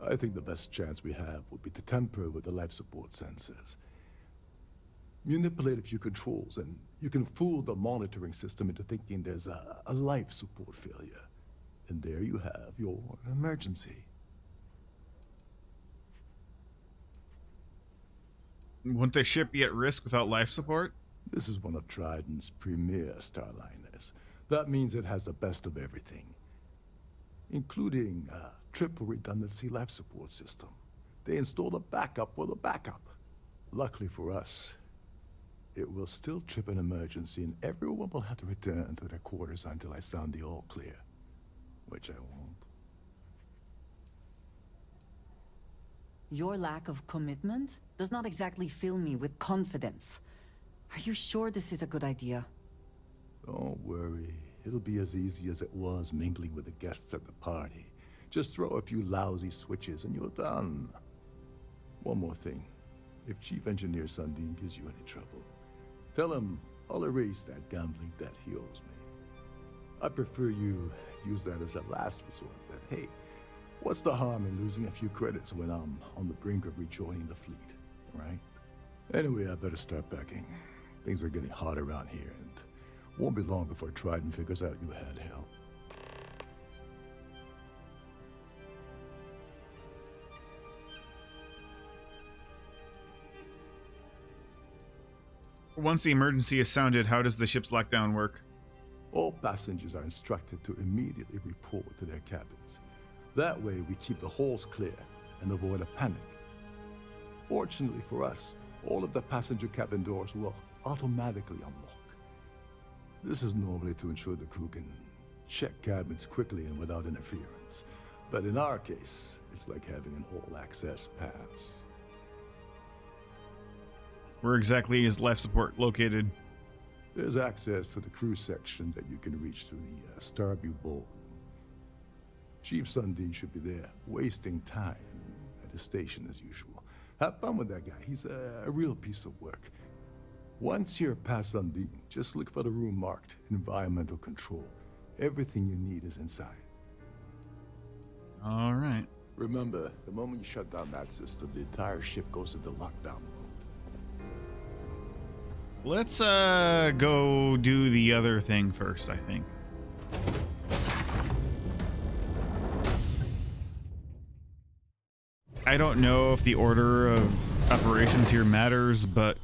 I think the best chance we have would be to tamper with the life support sensors. Manipulate a few controls, and you can fool the monitoring system into thinking there's a life support failure. And there you have your emergency. Wouldn't the ship be at risk without life support? This is one of Trident's premier Starliners. That means it has the best of everything, including a triple redundancy life support system. They installed a backup for the backup. Luckily for us, it will still trip an emergency and everyone will have to return to their quarters until I sound the all clear, which I won't. Your lack of commitment does not exactly fill me with confidence. Are you sure this is a good idea? Don't worry. It'll be as easy as it was mingling with the guests at the party. Just throw a few lousy switches and you're done. One more thing. If Chief Engineer Sundin gives you any trouble, tell him I'll erase that gambling debt he owes me. I prefer you use that as a last resort, but hey, what's the harm in losing a few credits when I'm on the brink of rejoining the fleet, right? Anyway, I better start packing. Things are getting hot around here, and won't be long before Trident figures out you had help. Once the emergency is sounded, how does the ship's lockdown work? All passengers are instructed to immediately report to their cabins. That way, we keep the halls clear and avoid a panic. Fortunately for us, all of the passenger cabin doors will automatically unlock. This is normally to ensure the crew can check cabins quickly and without interference. But in our case, it's like having an all-access pass. Where exactly is life support located? There's access to the crew section that you can reach through the Starview ballroom. Chief Sundin should be there, wasting time at his station as usual. Have fun with that guy. He's a real piece of work. Once you're past Sundin, just look for the room marked Environmental Control. Everything you need is inside. All right. Remember, the moment you shut down that system, the entire ship goes into lockdown mode. Let's go do the other thing first, I think. I don't know if the order of operations here matters, but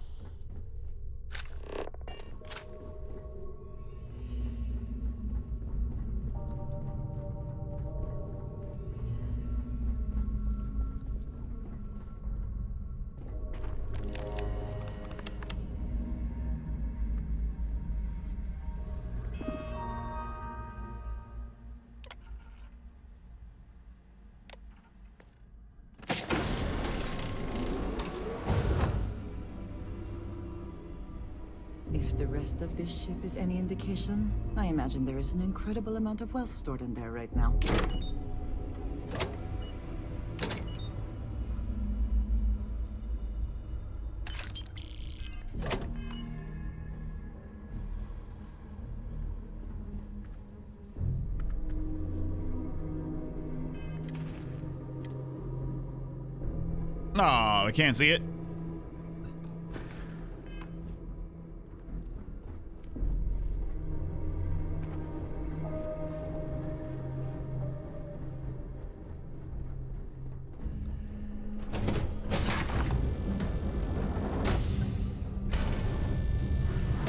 If the rest of this ship is any indication, I imagine there is an incredible amount of wealth stored in there right now. I can't see it.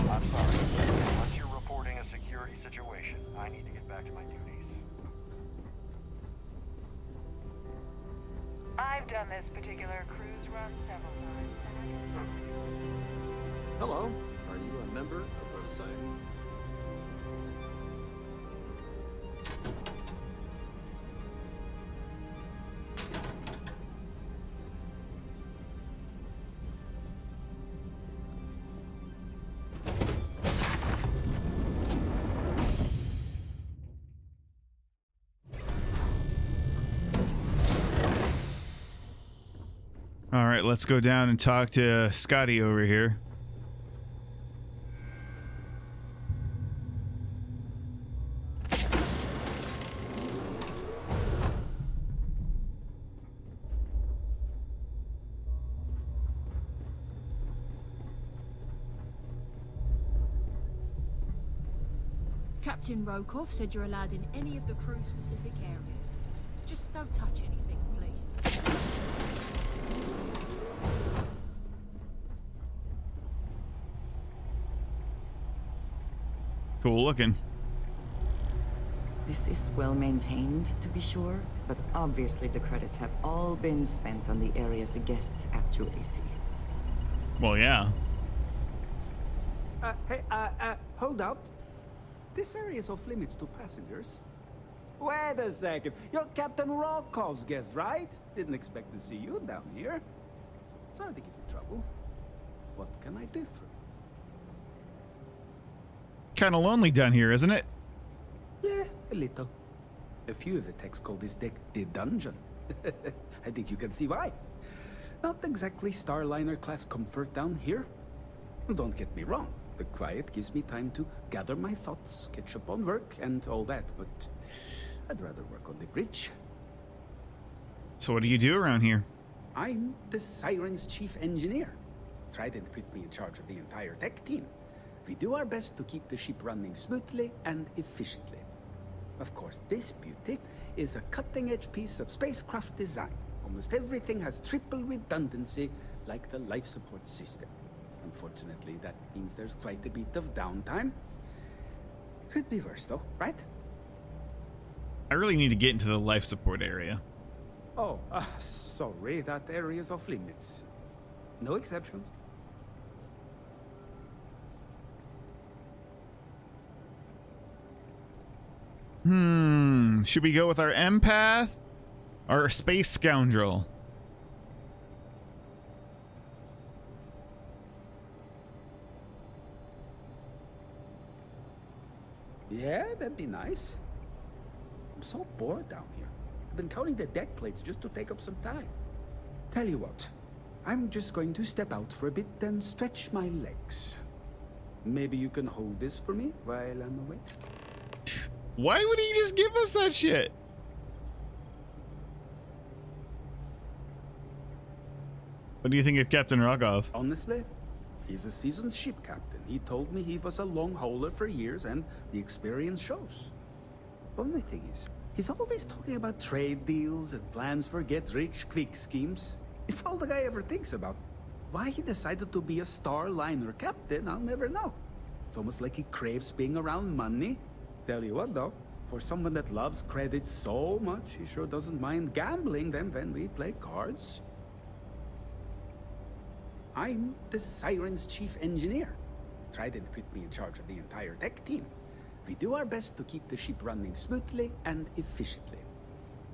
I'm sorry. Unless you're reporting a security situation, I need to get back to my duties. I've done this particular cruise run several times. Hello. Are Are you a member of the society? All right, let's go down and talk to Scotty over here. Captain Rokoff said you're allowed in any of the crew-specific areas. Just don't touch anything, please. Cool looking. This is well maintained, to be sure, but obviously the credits have all been spent on the areas the guests actually see. Well, yeah. Hey, hold up. This area is off limits to passengers. Wait a second. You're Captain Rokov's guest, right? Didn't expect to see you down here. Sorry to give you trouble. What can I do for you? Kind of lonely down here, isn't it? Yeah, a little. A few of the techs call this deck the dungeon. I think you can see why. Not exactly Starliner class comfort down here. Don't get me wrong. The quiet gives me time to gather my thoughts, catch up on work, and all that, but I'd rather work on the bridge. So what do you do around here? I'm the Siren's chief engineer. Trident put me in charge of the entire tech team. We do our best to keep the ship running smoothly and efficiently. Of course, this beauty is a cutting-edge piece of spacecraft design. Almost everything has triple redundancy, like the life support system. Unfortunately, that means there's quite a bit of downtime. Could be worse, though, right? I really need to get into the life support area. Oh, sorry, that area is off limits. No exceptions. Should we go with our empath or our space scoundrel? Yeah, that'd be nice. I'm so bored down here. I've been counting the deck plates just to take up some time. Tell you what, I'm just going to step out for a bit and stretch my legs. Maybe you can hold this for me while I'm away? Why would he just give us that shit? What do you think of Captain Rogov? Honestly, he's a seasoned ship captain. He told me he was a long hauler for years, and the experience shows. Only thing is, he's always talking about trade deals and plans for get-rich-quick schemes. It's all the guy ever thinks about. Why he decided to be a Starliner captain, I'll never know. It's almost like he craves being around money. Tell you what, though, for someone that loves credit so much, he sure doesn't mind gambling them when we play cards. I'm the Siren's chief engineer. Trident put me in charge of the entire tech team. We do our best to keep the ship running smoothly and efficiently.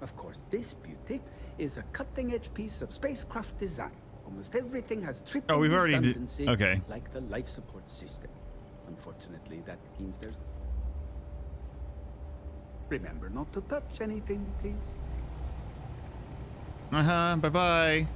Of course, this beauty is a cutting-edge piece of spacecraft design. Almost everything has triple we've already redundancy, okay. like the life support system. Unfortunately, that means there's... Remember not to touch anything, please. Bye-bye.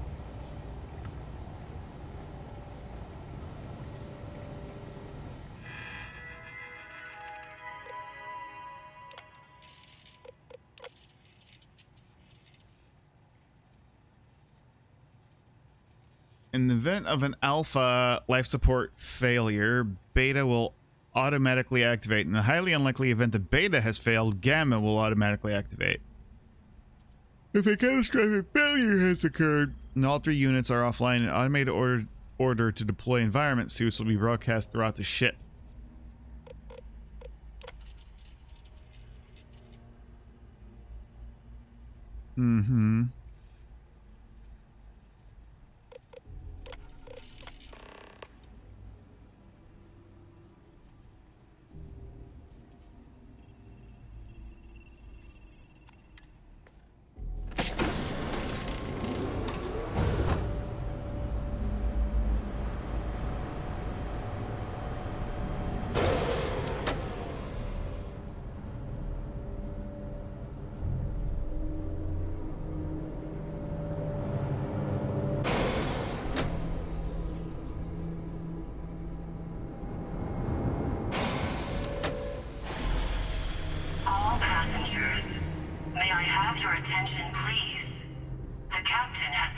In the event of an alpha life support failure, beta will automatically activate. In the highly unlikely event the beta has failed, gamma will automatically activate. If a catastrophic failure has occurred and all 3 units are offline, an automated order to deploy environment suits will be broadcast throughout the ship.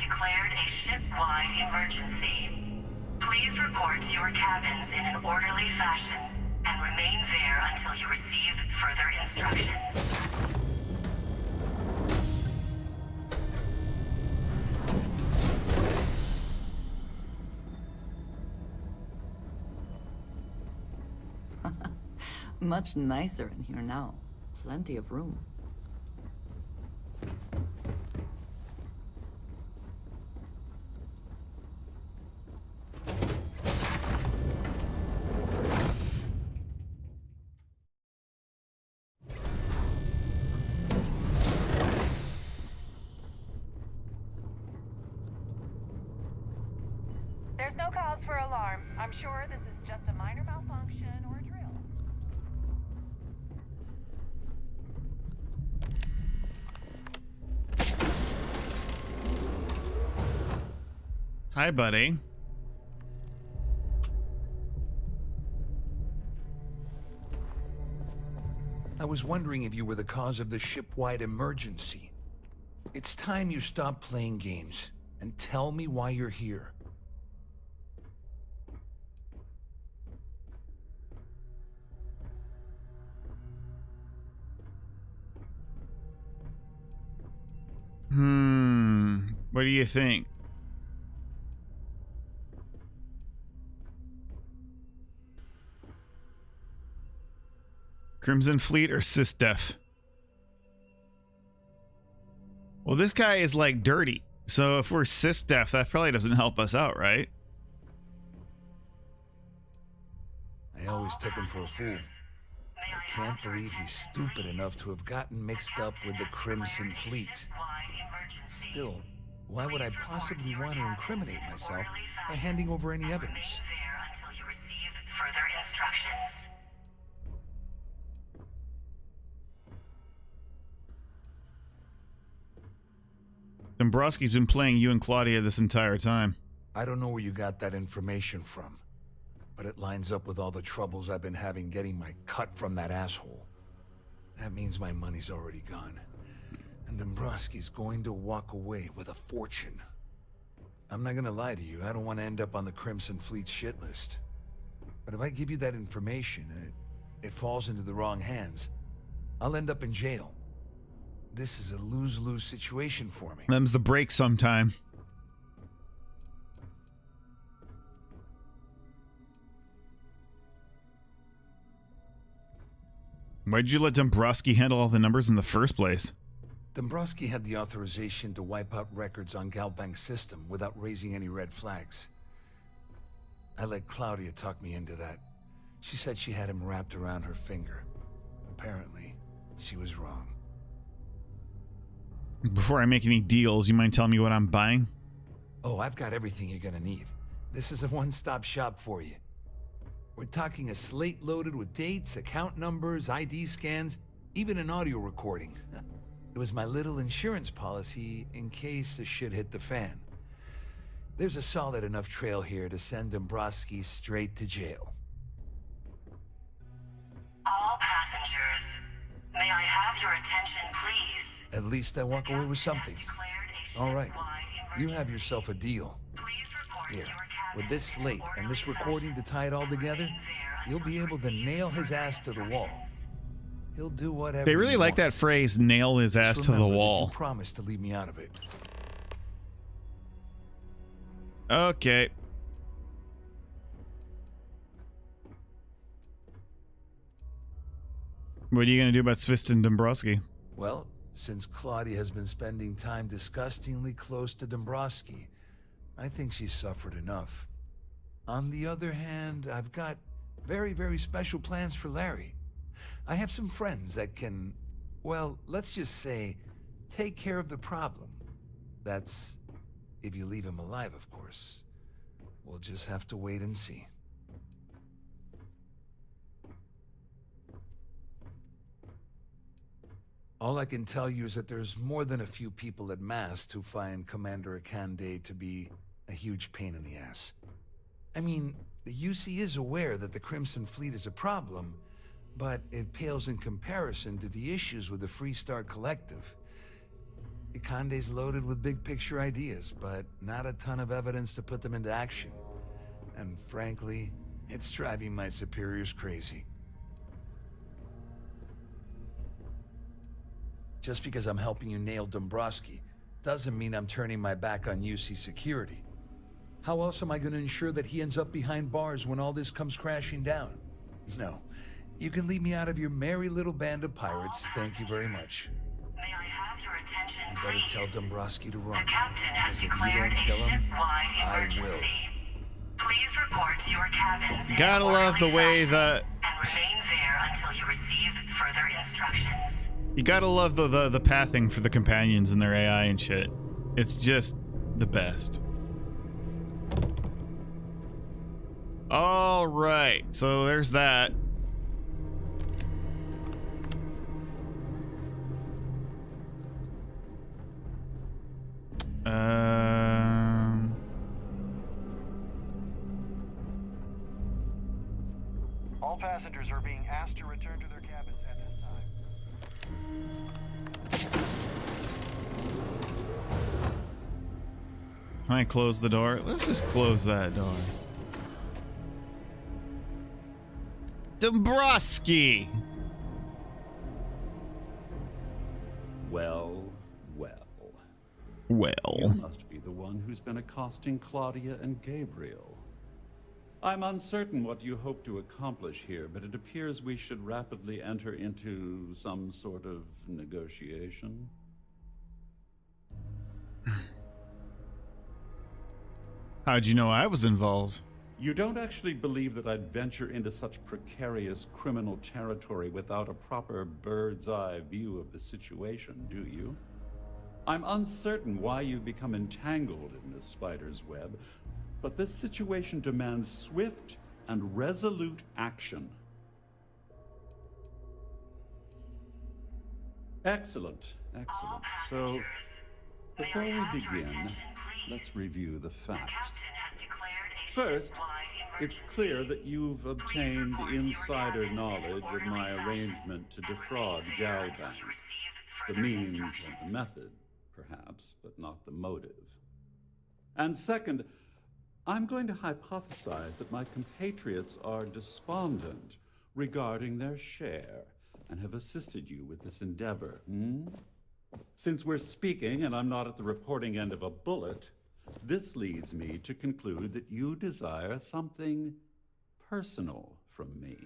declared a ship-wide emergency. Please report to your cabins in an orderly fashion and remain there until you receive further instructions. Much nicer in here now. Plenty of room. There's no cause for alarm. I'm sure this is just a minor malfunction or a drill. Hi, buddy. I was wondering if you were the cause of the ship-wide emergency. It's time you stop playing games and tell me why you're here. What do you think? Crimson Fleet or SysDef? Well, this guy is like dirty. So if we're SysDef, that probably doesn't help us out, right? I always took him for a fool. I can't believe he's stupid enough to have gotten mixed up with the Crimson Fleet. Still, why would I possibly want to incriminate myself by handing over any evidence? Until you receive further instructions. Dombrowski's been playing you and Claudia this entire time. I don't know where you got that information from, but it lines up with all the troubles I've been having getting my cut from that asshole. That means my money's already gone, and Dombrowski's going to walk away with a fortune. I'm not gonna lie to you, I don't want to end up on the Crimson Fleet shit list. But if I give you that information and it falls into the wrong hands, I'll end up in jail. This is a lose-lose situation for me. Them's the break sometime. Why'd you let Dombrowski handle all the numbers in the first place? Dombrowski had the authorization to wipe out records on Galbank's system without raising any red flags. I let Claudia talk me into that. She said she had him wrapped around her finger. Apparently, she was wrong. Before I make any deals, you mind telling me what I'm buying? Oh, I've got everything you're gonna need. This is a one-stop shop for you. We're talking a slate loaded with dates, account numbers, ID scans, even an audio recording. It was my little insurance policy in case the shit hit the fan. There's a solid enough trail here to send Dombrowski straight to jail. All passengers, may I have your attention, please? At least I walk away with something. All right, you have yourself a deal. Here, with this slate and this recording to tie it all together, you'll be able to nail his ass to the wall. He'll do whatever. They really like that phrase, nail his ass to the wall. You promised to leave me out of it. Okay. What are you going to do about Svist and Dombrowski? Well, since Claudia has been spending time disgustingly close to Dombrowski, I think she's suffered enough. On the other hand, I've got very, very special plans for Larry. I have some friends that can, well, let's just say, take care of the problem. That's if you leave him alive, of course. We'll just have to wait and see. All I can tell you is that there's more than a few people at Mast who find Commander Akande to be a huge pain in the ass. I mean, the UC is aware that the Crimson Fleet is a problem, but it pales in comparison to the issues with the Freestar Collective. Conde's loaded with big picture ideas, but not a ton of evidence to put them into action. And frankly, it's driving my superiors crazy. Just because I'm helping you nail Dombrowski doesn't mean I'm turning my back on UC security. How else am I going to ensure that he ends up behind bars when all this comes crashing down? No. You can leave me out of your merry little band of pirates. Thank you very much. May I have your attention, You better tell Dombrowski to run. The captain has Because if you declared don't a kill him, ship-wide I emergency. Please report to your cabins in Gotta an love the orderly way fashion that and remain there until you receive further instructions. you gotta love the pathing for the companions and their AI and shit. It's just the best. All right, so there's that. All passengers are being asked to return to their cabins at this time. Can I close the door? Let's just close that door. Dombrowski! Well. Well. You must be the one who's been accosting Claudia and Gabriel. I'm uncertain what you hope to accomplish here, but it appears we should rapidly enter into some sort of negotiation. How'd you know I was involved? You don't actually believe that I'd venture into such precarious criminal territory without a proper bird's-eye view of the situation, do you? I'm uncertain why you've become entangled in this spider's web, but this situation demands swift and resolute action. Excellent. So, before we begin, let's review the facts. First, it's clear that you've obtained insider knowledge of my arrangement to defraud Galbank. The means and the method, perhaps, but not the motive. And second, I'm going to hypothesize that my compatriots are despondent regarding their share and have assisted you with this endeavor. Since we're speaking and I'm not at the reporting end of a bullet, this leads me to conclude that you desire something personal from me.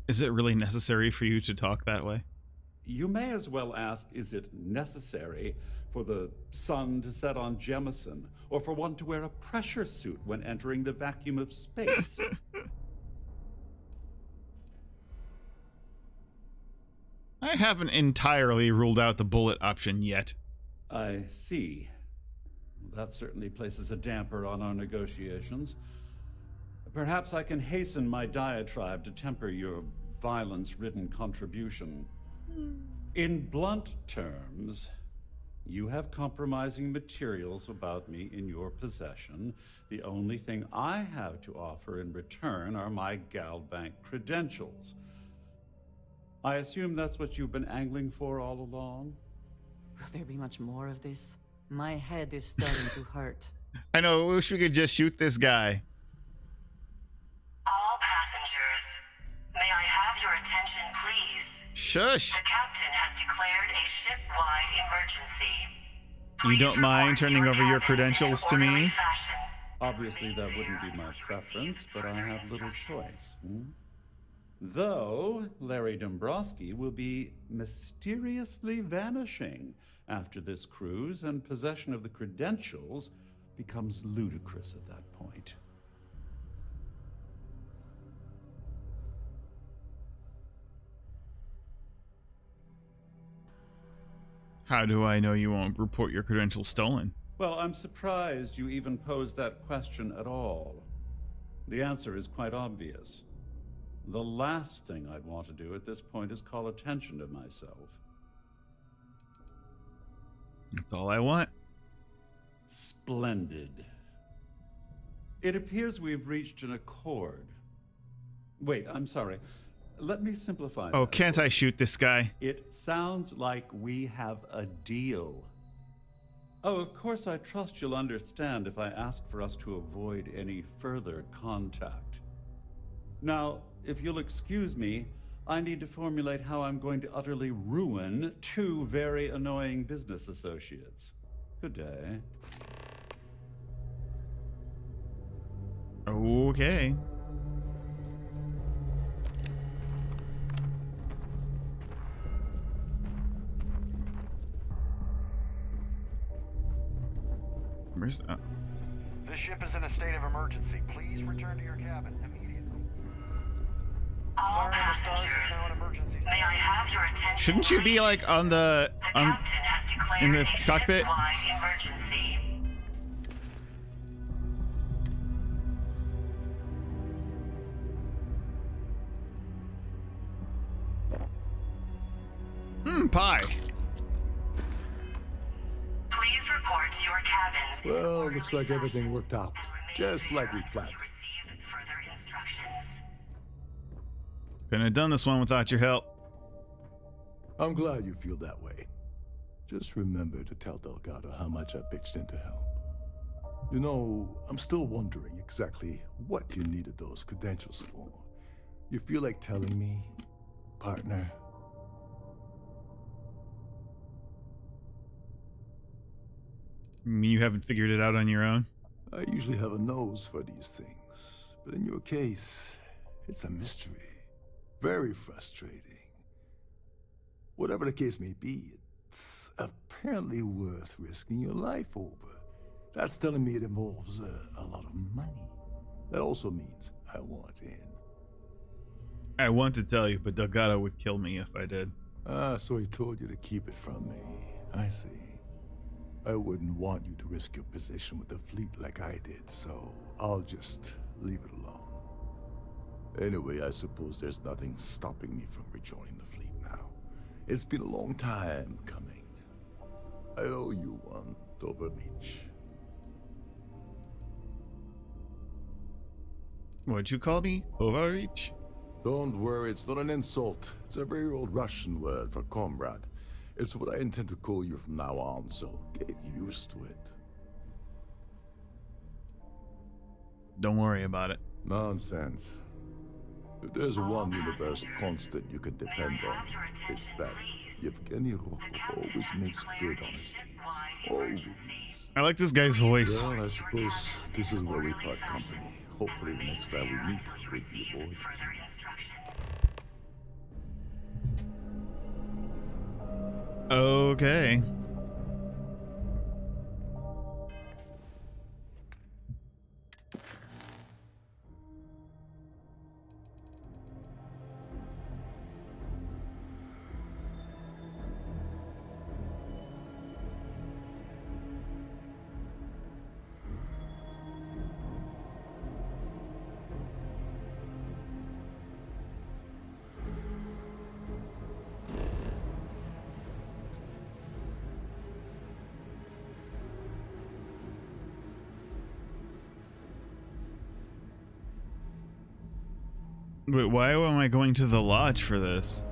Is it really necessary for you to talk that way? You may as well ask, is it necessary for the sun to set on Jemison, or for one to wear a pressure suit when entering the vacuum of space? I haven't entirely ruled out the bullet option yet. I see. That certainly places a damper on our negotiations. Perhaps I can hasten my diatribe to temper your violence-ridden contribution. In blunt terms, you have compromising materials about me in your possession. The only thing I have to offer in return are my Galbank credentials. I assume that's what you've been angling for all along? Will there be much more of this? My head is starting to hurt. I know, I wish we could just shoot this guy. All passengers, may I have your attention, please? Shush! The captain has declared a ship-wide emergency. You don't mind turning over your credentials to me? Obviously, that wouldn't be my preference, but I have little choice. Though Larry Dombrowski will be mysteriously vanishing after this cruise, and possession of the credentials becomes ludicrous at that point. How do I know you won't report your credentials stolen? Well, I'm surprised you even posed that question at all. The answer is quite obvious. The last thing I'd want to do at this point is call attention to myself. That's all I want. Splendid. It appears we've reached an accord. Wait, I'm sorry. Let me simplify Oh, that. can't I shoot this guy? It sounds like we have a deal. Oh, of course, I trust you'll understand if I ask for us to avoid any further contact. Now, if you'll excuse me, I need to formulate how I'm going to utterly ruin two very annoying business associates. Good day. Okay. Where's that? This ship is in a state of emergency. Please return to your cabin immediately. All passengers, may I have your attention? Shouldn't you be like on the Captain has declared in the a cockpit? ship-wide emergency. Pie. Please report to your cabins. Well, looks like everything worked out. Just like we planned. Receive further instructions. Couldn't have done this one without your help. I'm glad you feel that way. Just remember to tell Delgado how much I pitched in to help. You know, I'm still wondering exactly what you needed those credentials for. You feel like telling me, partner? You mean you haven't figured it out on your own? I usually have a nose for these things, but in your case, it's a mystery. Very frustrating. Whatever the case may be, it's apparently worth risking your life over. That's telling me it involves a lot of money. That also means I want in. I want to tell you, but Delgado would kill me if I did. Ah, so he told you to keep it from me. I see. I wouldn't want you to risk your position with the fleet like I did, so I'll just leave it alone. Anyway, I suppose there's nothing stopping me from rejoining the fleet now. It's been a long time coming. I owe you one, Overreach. What'd you call me? Overreach? Don't worry, it's not an insult. It's a very old Russian word for comrade. It's what I intend to call you from now on, so get used to it. Don't worry about it. Nonsense. If there's one universe constant you can depend on, it's that Yevgeny Rokov always makes good on his deeds. Always. I like this guy's voice. Well, I suppose this is where we part company. Hopefully the next time we meet, we'll be aboard. Okay. Wait, why am I going to the lodge for this?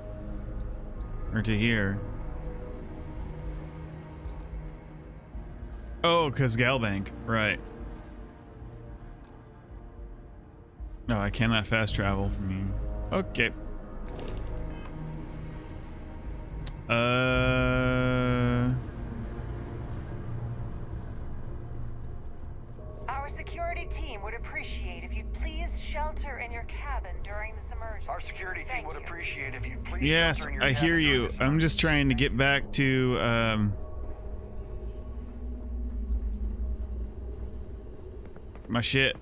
Or to here? Oh, because Galbank. Right. No, I cannot fast travel from here. Okay. Our security team would appreciate if you'd please shelter in your cabin during this emergency. Our security team would appreciate if you'd please Yes, shelter in your I cabin hear during you. this I'm just trying to get back to, my shit.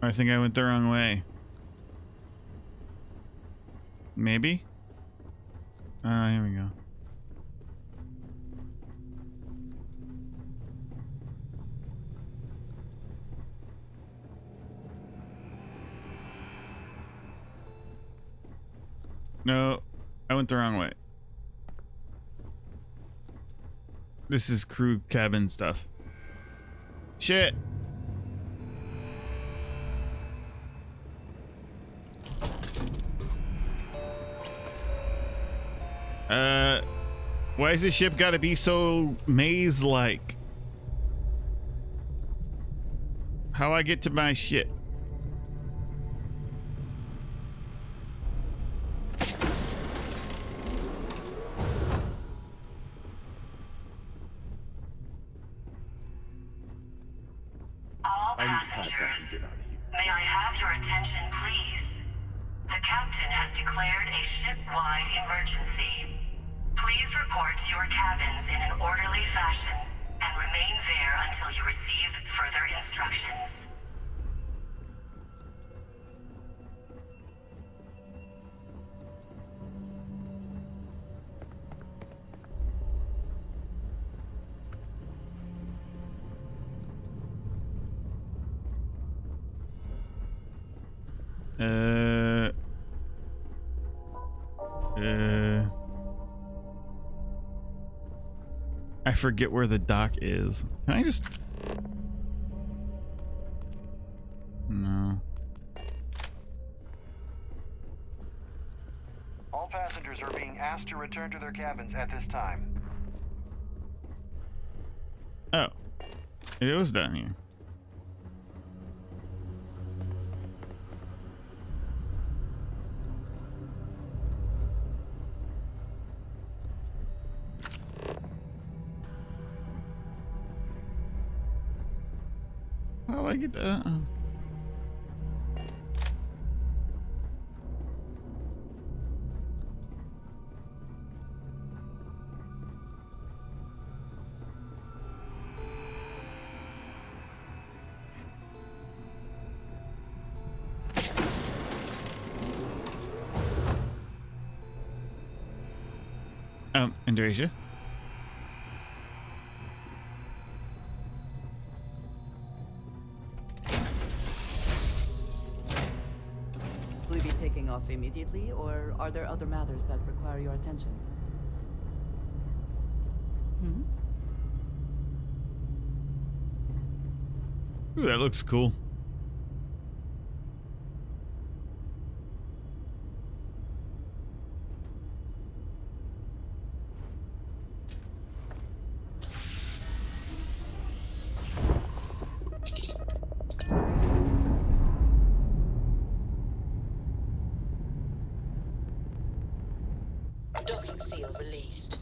I think I went the wrong way. Maybe? Here we go. No, I went the wrong way. This is crew cabin stuff. Shit. Why is this ship gotta be so maze-like? How I get to my ship? All passengers, may I have your attention, please? The captain has declared a ship-wide emergency. Please report to your cabins in an orderly fashion and remain there until you receive further instructions. I forget where the dock is. Can I just... No. All passengers are being asked to return to their cabins at this time. Oh. It was down here. How do I get that? Indonesia. Will you be taking off immediately, or are there other matters that require your attention? Ooh, that looks cool. Docking seal released.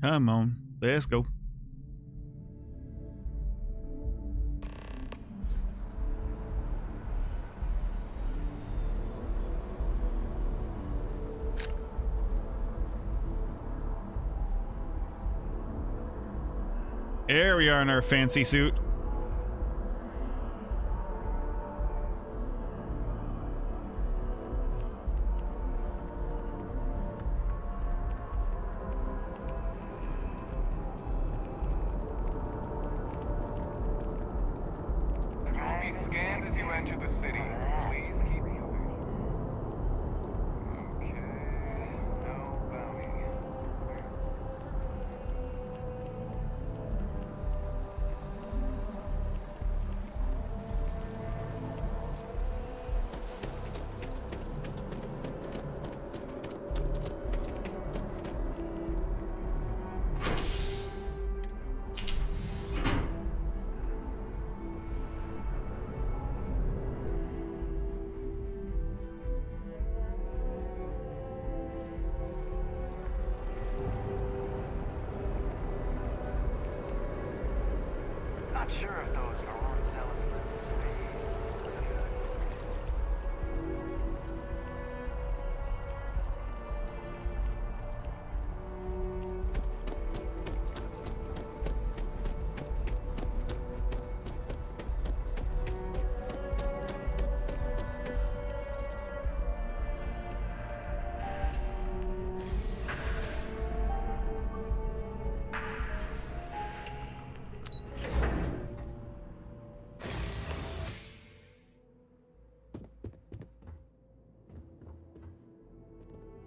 Come on, let's go. There we are in our fancy suit. You will be scanned as you enter the city. Please keep moving. Okay. No bounty. Not sure if those Aurora zealots live in space.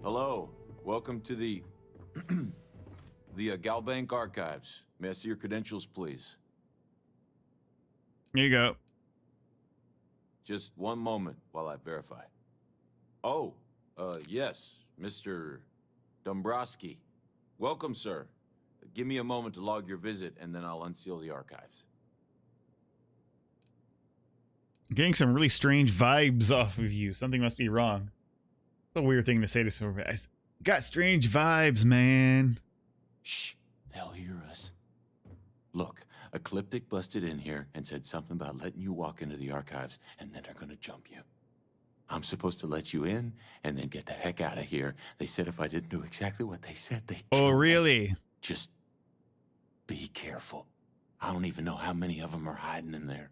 Hello, welcome to the Galbank Archives. May I see your credentials, please? Here you go. Just one moment while I verify. Oh, yes, Mr. Dombrowski. Welcome, sir. Give me a moment to log your visit, and then I'll unseal the archives. I'm getting some really strange vibes off of you. Something must be wrong. It's a weird thing to say to someone. I got strange vibes, man. Shh, they'll hear us. Look, Ecliptic busted in here and said something about letting you walk into the archives, and then they're gonna jump you. I'm supposed to let you in and then get the heck out of here. They said if I didn't do exactly what they said, they'd Oh, kill me. really? Just be careful. I don't even know how many of them are hiding in there.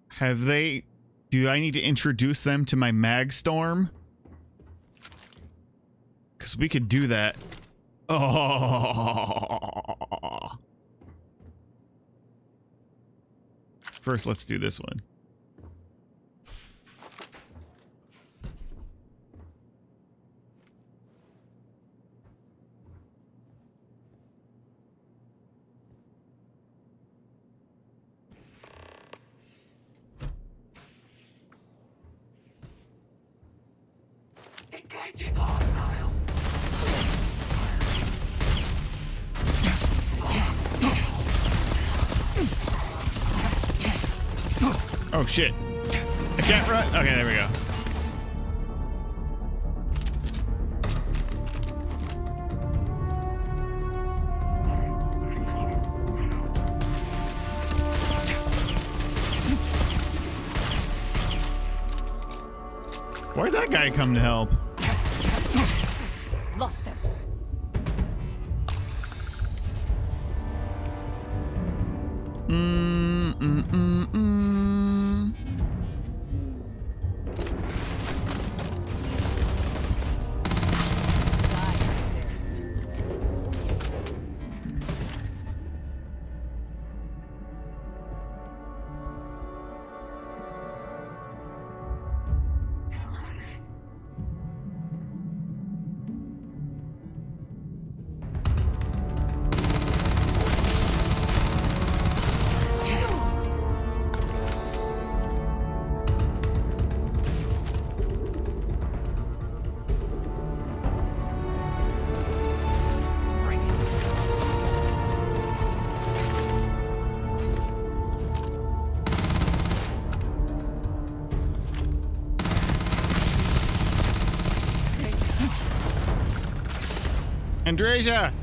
Have they... Do I need to introduce them to my Magstorm? Because we could do that. Oh. First, let's do this one. Engaging hostile. Oh shit. I can't run. Okay, there we go. Where'd that guy come to help? Lost them. Andreja!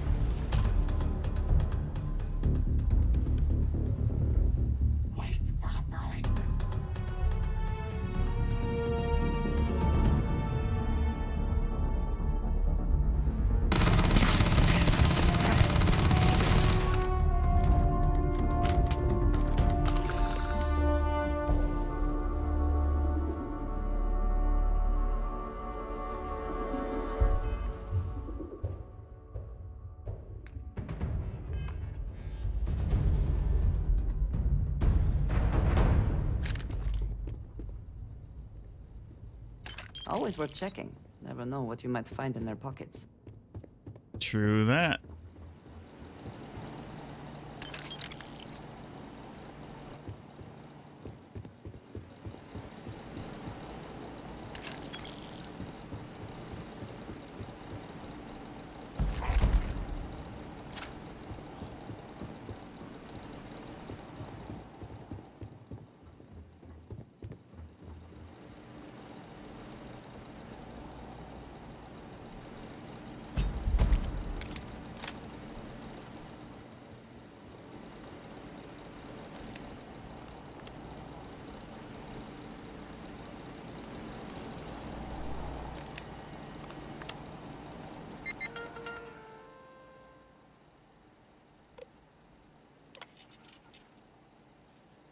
Always worth checking. Never know what you might find in their pockets. True that.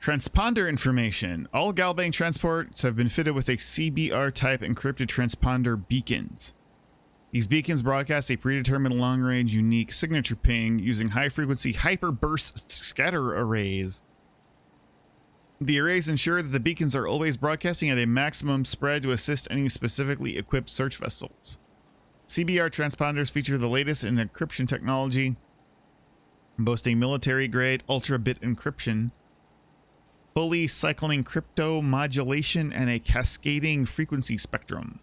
Transponder information. All Galbang transports have been fitted with a CBR-type encrypted transponder beacons. These beacons broadcast a predetermined long-range unique signature ping using high-frequency hyperburst scatter arrays. The arrays ensure that the beacons are always broadcasting at a maximum spread to assist any specifically equipped search vessels. CBR transponders feature the latest in encryption technology, boasting military-grade ultra-bit encryption, fully cycling crypto modulation, and a cascading frequency spectrum.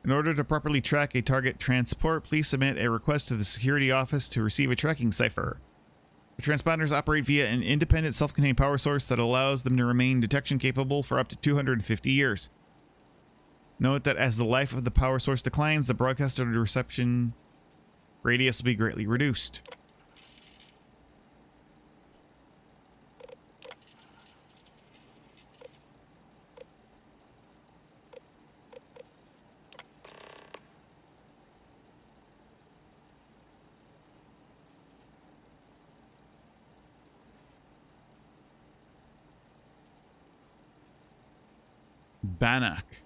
In order to properly track a target transport, please submit a request to the security office to receive a tracking cipher. The transponders operate via an independent self-contained power source that allows them to remain detection capable for up to 250 years. Note that as the life of the power source declines, the broadcaster reception radius will be greatly reduced. Bannock.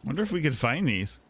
Wonder if we could find these.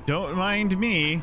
Don't mind me.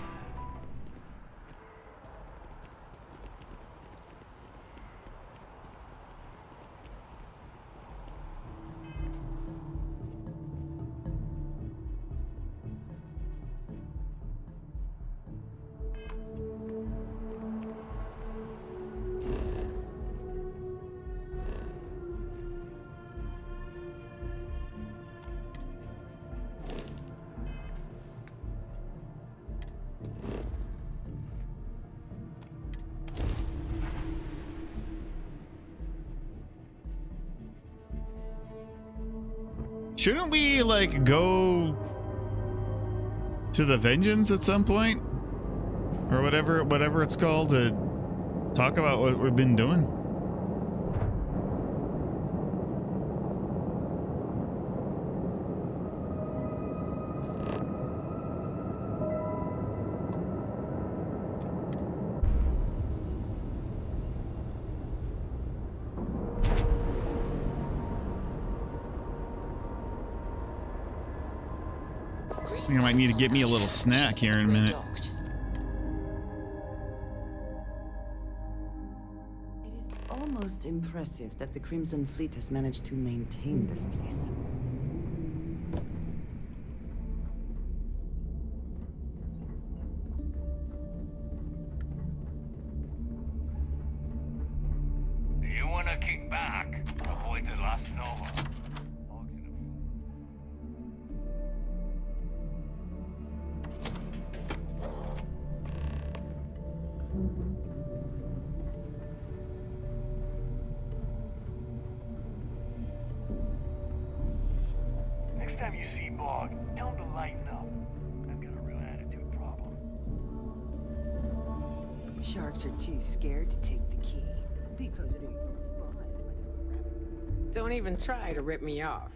Shouldn't we, like, go to the Vengeance at some point? Or whatever it's called, to talk about what we've been doing? I think I might need to get me a little snack here in a minute. It is almost impressive that the Crimson Fleet has managed to maintain this place. You wanna kick back? Avoid the last Nova. have you, Seabog. Tell him to lighten up. I've got a real attitude problem. Sharks are too scared to take the key because it ain't no fun. Don't even try to rip me off.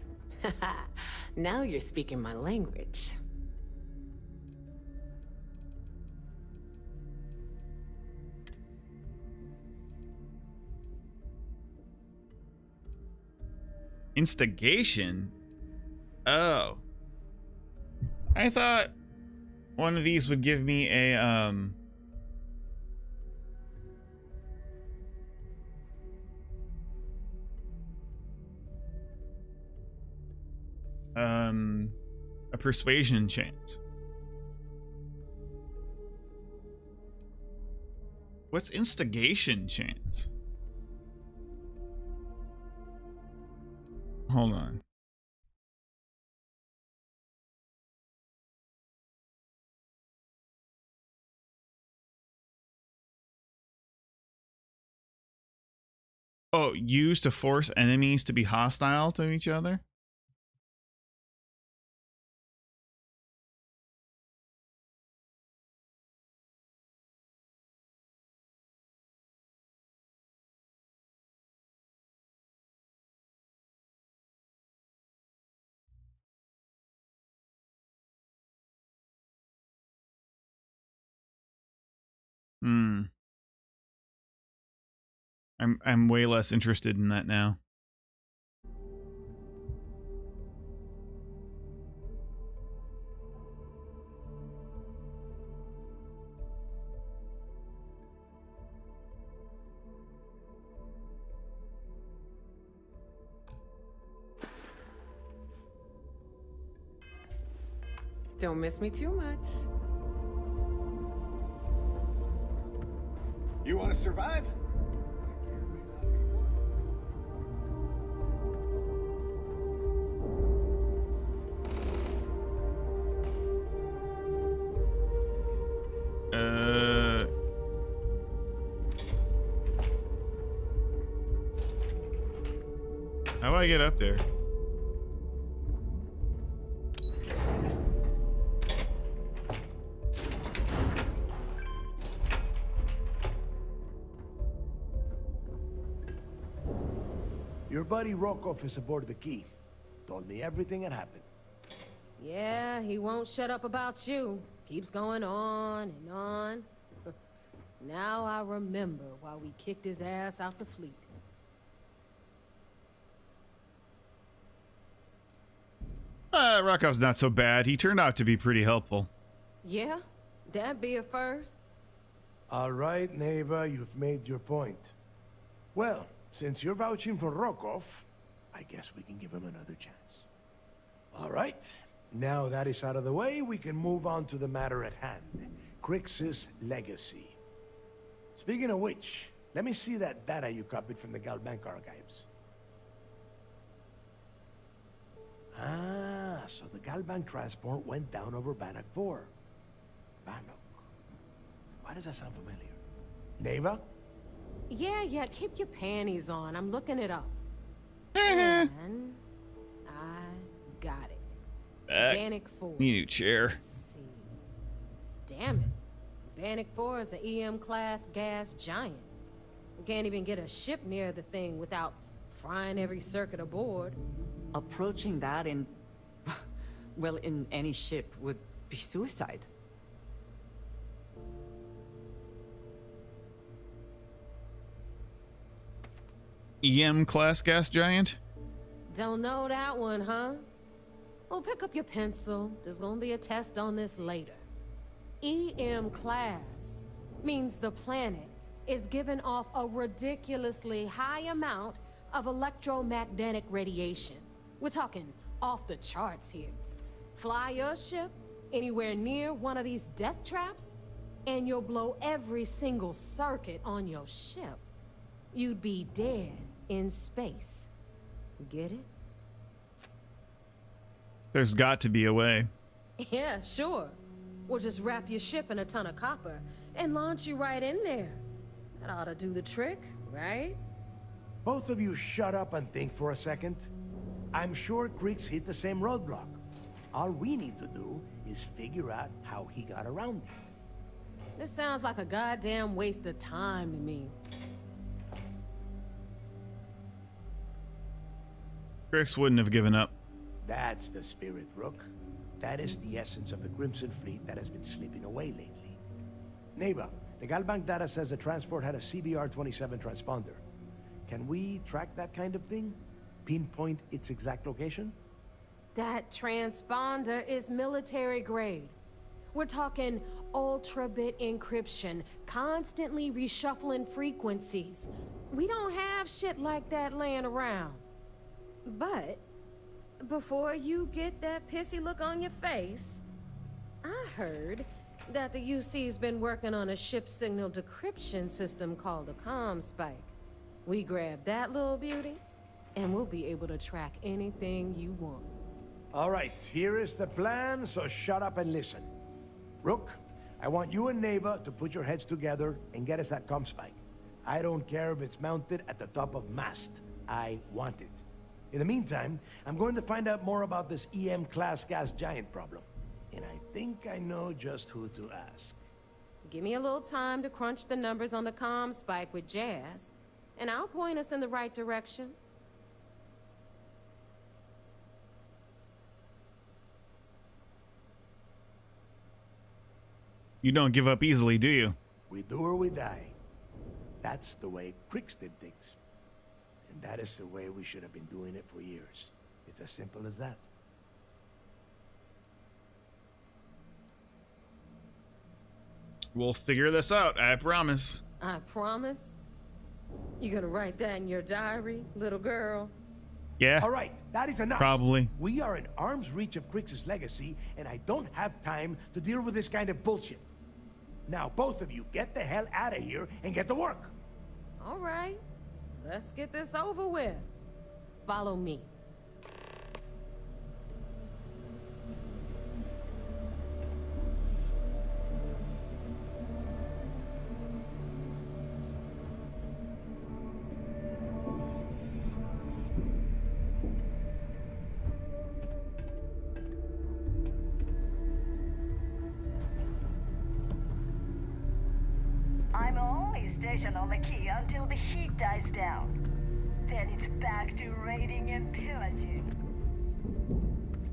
Now you're speaking my language. Instigation? Oh. I thought one of these would give me a, a persuasion chance. What's instigation chance? Hold on. Oh, used to force enemies to be hostile to each other? Hmm. I'm way less interested in that now. Don't miss me too much. You want to survive? How do I get up there? Your buddy Rokoff is aboard the Key. Told me everything that happened. Yeah, he won't shut up about you. Keeps going on and on. Now I remember why we kicked his ass out the fleet. Rokov's not so bad. He turned out to be pretty helpful. Yeah? That'd be a first. All right, Neva, you've made your point. Well, since you're vouching for Rokoff, I guess we can give him another chance. All right. Now that is out of the way, we can move on to the matter at hand. Crix's legacy. Speaking of which, let me see that data you copied from the Galbank archives. Ah, so the Galbank transport went down over Bannock 4. Bannock. Why does that sound familiar? Neva? Yeah, keep your panties on. I'm looking it up. And I got it. Bannock 4. Need a new chair. Let's see. Damn it. Bannock 4 is an EM-class gas giant. We can't even get a ship near the thing without frying every circuit aboard. Approaching that in... well, in any ship would be suicide. EM class gas giant? Don't know that one, huh? Well, pick up your pencil. There's gonna be a test on this later. EM class means the planet is giving off a ridiculously high amount of electromagnetic radiation. We're talking off the charts here. Fly your ship anywhere near one of these death traps, and you'll blow every single circuit on your ship. You'd be dead in space. Get it? There's got to be a way. Yeah, sure. We'll just wrap your ship in a ton of copper and launch you right in there. That ought to do the trick, right? Both of you shut up and think for a second. I'm sure Creeks hit the same roadblock. All we need to do is figure out how he got around it. This sounds like a goddamn waste of time to me. Grix wouldn't have given up. That's the spirit, Rook. That is the essence of the Crimson Fleet that has been slipping away lately. Neighbor, the Galbank data says the transport had a CBR-27 transponder. Can we track that kind of thing? Pinpoint its exact location? That transponder is military grade. We're talking ultra-bit encryption, constantly reshuffling frequencies. We don't have shit like that laying around. But before you get that pissy look on your face, I heard that the UC's been working on a ship signal decryption system called the ComSpike. We grab that little beauty, and we'll be able to track anything you want. All right, here is the plan, so shut up and listen. Rook, I want you and Neva to put your heads together and get us that ComSpike. I don't care if it's mounted at the top of mast. I want it. In the meantime, I'm going to find out more about this EM-class gas giant problem. And I think I know just who to ask. Give me a little time to crunch the numbers on the ComSpike with Jazz, and I'll point us in the right direction. You don't give up easily, do you? We do or we die. That's the way Crix did things. And that is the way we should have been doing it for years. It's as simple as that. We'll figure this out, I promise. I promise? You gonna write that in your diary, little girl? Yeah. All right, that is enough. Probably. We are in arm's reach of Crix's legacy, and I don't have time to deal with this kind of bullshit. Now, both of you, get the hell out of here and get to work. All right. Let's get this over with. Follow me. I'm only stationed on the key until the heat dies down. Then it's back to raiding and pillaging.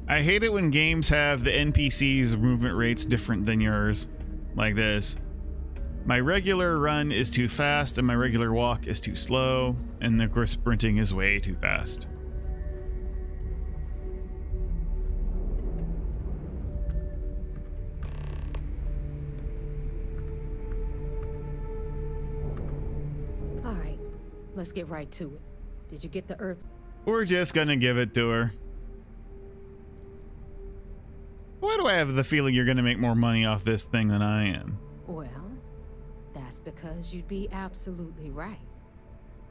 I hate it when games have the NPCs' movement rates different than yours. Like this. My regular run is too fast and my regular walk is too slow, and of course sprinting is way too fast. All right, let's get right to it. Did you get the Earth? We're just gonna give it to her. Why do I have the feeling you're gonna make more money off this thing than I am? Well, that's because you'd be absolutely right.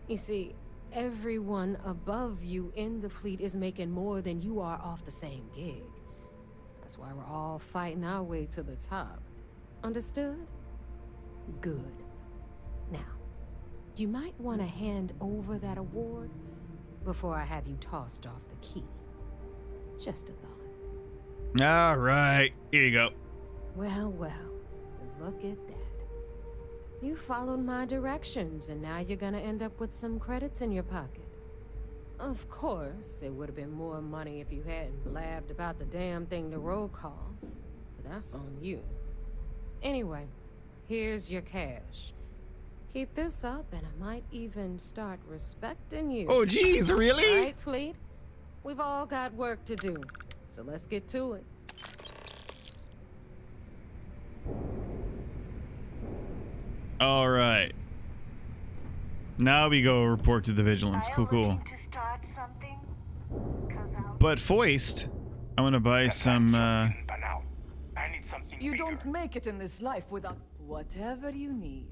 You see, everyone above you in the fleet is making more than you are off the same gig. That's why we're all fighting our way to the top. Understood? Good. Now, you might want to hand over that award before I have you tossed off the key. Just a thought. All right, here you go. Well, well, look at that. You followed my directions, and now you're gonna end up with some credits in your pocket. Of course, it would have been more money if you hadn't blabbed about the damn thing to roll call, but that's on you. Anyway, here's your cash. Keep this up, and I might even start respecting you. Oh, geez, really? Right, Fleet? We've all got work to do, so let's get to it. All right. Now we go report to the vigilance. Cool, cool. But Foist, I want to buy some. You don't make it in this life without whatever you need.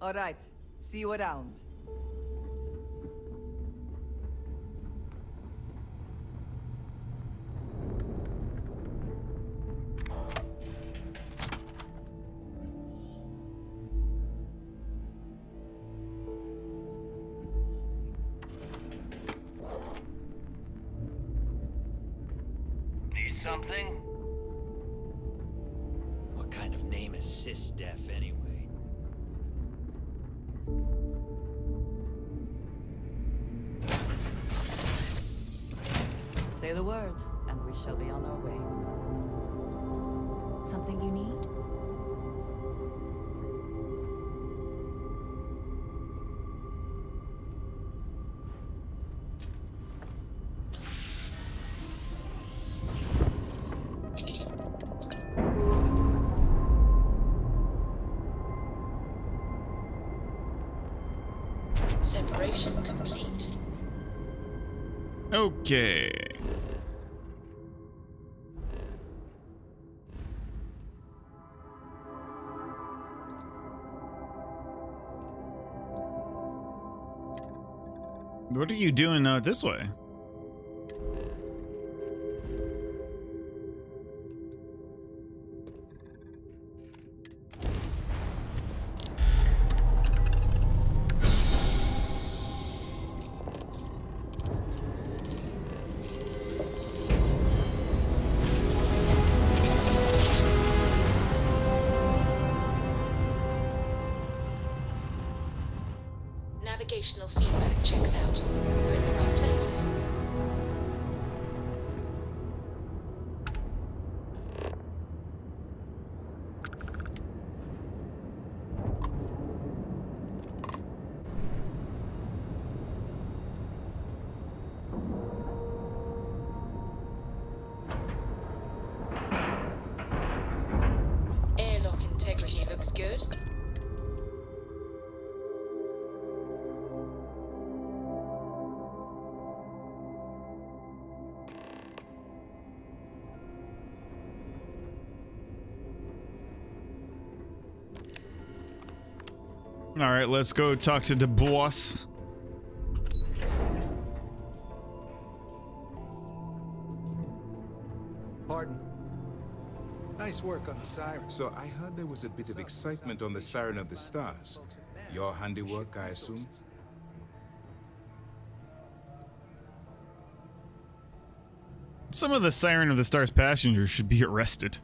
All right, see you around. something? What kind of name is Sys-Def anyway? Say the word, and we shall be on our way. Something you need? Separation complete. Okay. What are you doing this way? Navigational feedback checks out. We're in the right place. Airlock integrity looks good. All right, let's go talk to the boss. Pardon. Nice work on the siren. So I heard there was a bit of excitement on the Siren of the Stars. Your handiwork, I assume? Some of the Siren of the Stars passengers should be arrested.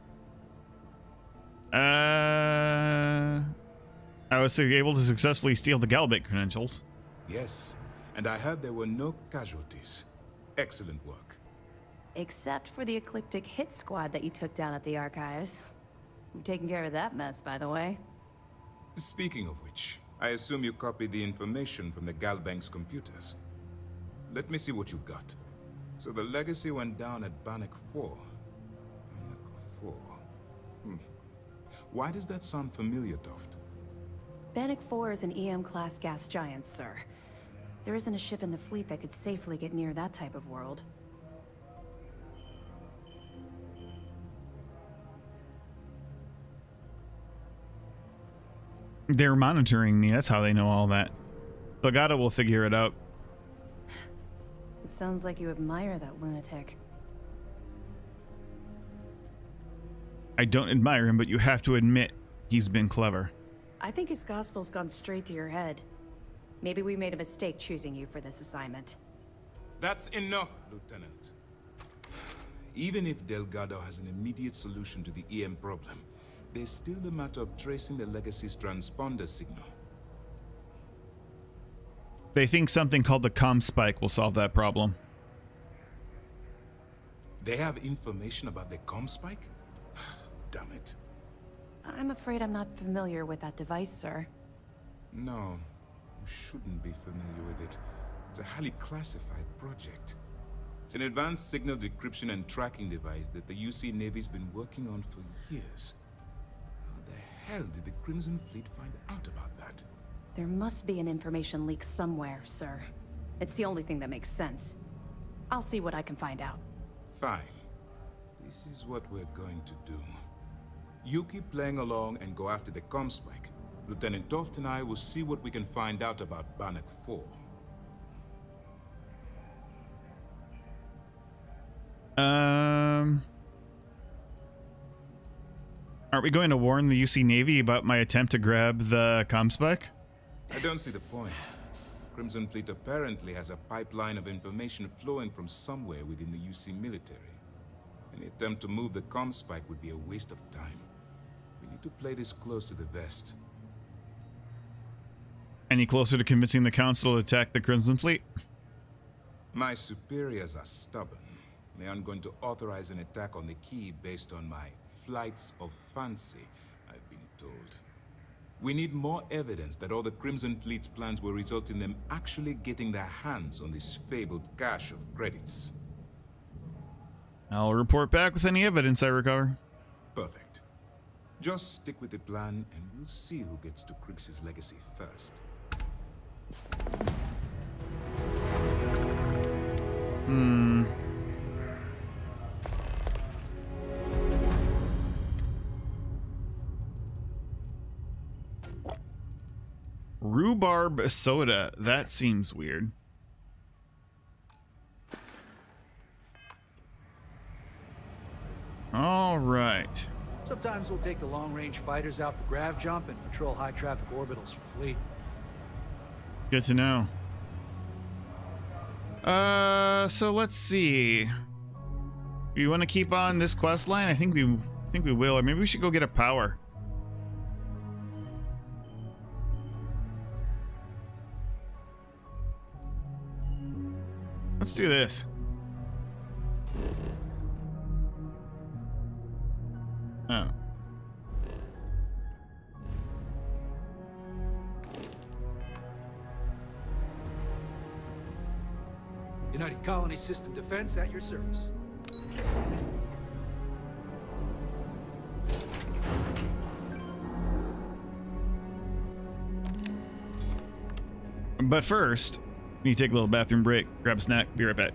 I was able to successfully steal the Galbait credentials. Yes, and I heard there were no casualties. Excellent work. Except for the eclectic hit squad that you took down at the archives. You've taken care of that mess, by the way. Speaking of which, I assume you copied the information from the Galbank's computers. Let me see what you got. So the legacy went down at Bannock 4. Bannock 4. Why does that sound familiar, Toft? Bannock 4 is an EM-class gas giant, sir. There isn't a ship in the fleet that could safely get near that type of world. They're monitoring me. That's how they know all that. Legato will figure it out. It sounds like you admire that lunatic. I don't admire him, but you have to admit he's been clever. I think his gospel's gone straight to your head. Maybe we made a mistake choosing you for this assignment. That's enough, Lieutenant. Even if Delgado has an immediate solution to the EM problem, there's still the matter of tracing the Legacy's transponder signal. They think something called the comm spike will solve that problem. They have information about the comm spike? Damn it. I'm afraid I'm not familiar with that device, sir. No, you shouldn't be familiar with it. It's a highly classified project. It's an advanced signal decryption and tracking device that the UC Navy's been working on for years. How the hell did the Crimson Fleet find out about that? There must be an information leak somewhere, sir. It's the only thing that makes sense. I'll see what I can find out. Fine. This is what we're going to do. You keep playing along and go after the comm spike. Lieutenant Toft and I will see what we can find out about Bannock 4. Aren't we going to warn the UC Navy about my attempt to grab the comm spike? I don't see the point. Crimson Fleet apparently has a pipeline of information flowing from somewhere within the UC military. Any attempt to move the comm spike would be a waste of time. We need to play this close to the vest. Any closer to convincing the Council to attack the Crimson Fleet? My superiors are stubborn. They aren't going to authorize an attack on the key based on my flights of fancy, I've been told. We need more evidence that all the Crimson Fleet's plans will result in them actually getting their hands on this fabled cache of credits. I'll report back with any evidence I recover. Perfect. Just stick with the plan and we'll see who gets to Krix's legacy first. Rhubarb soda. That seems weird. All right. Sometimes we'll take the long-range fighters out for grav jump and patrol high-traffic orbitals for fleet. Good to know. So let's see. You want to keep on this quest line? I think we will, or maybe we should go get a power. Let's do this. Oh. United Colony System Defense at your service. But first, we need to take a little bathroom break, grab a snack, be right back.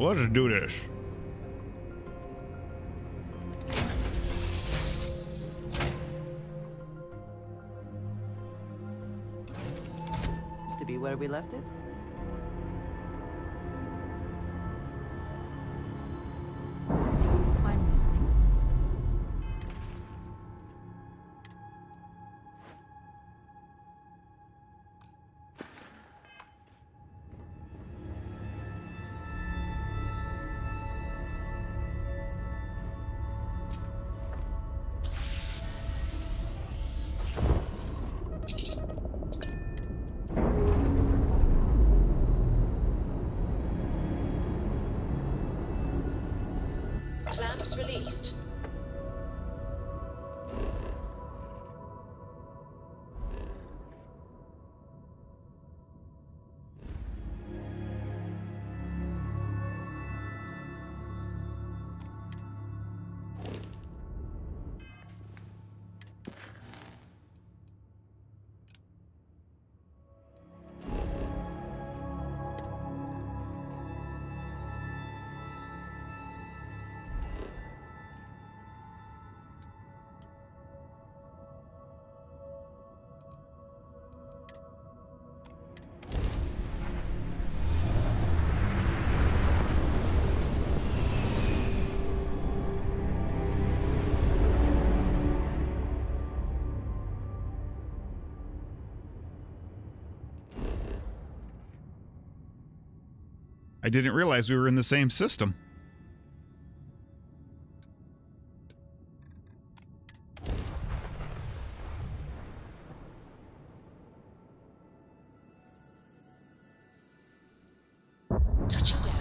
Let's do this. be where we left it? I'm listening. Clamps released. I didn't realize we were in the same system. Touching down.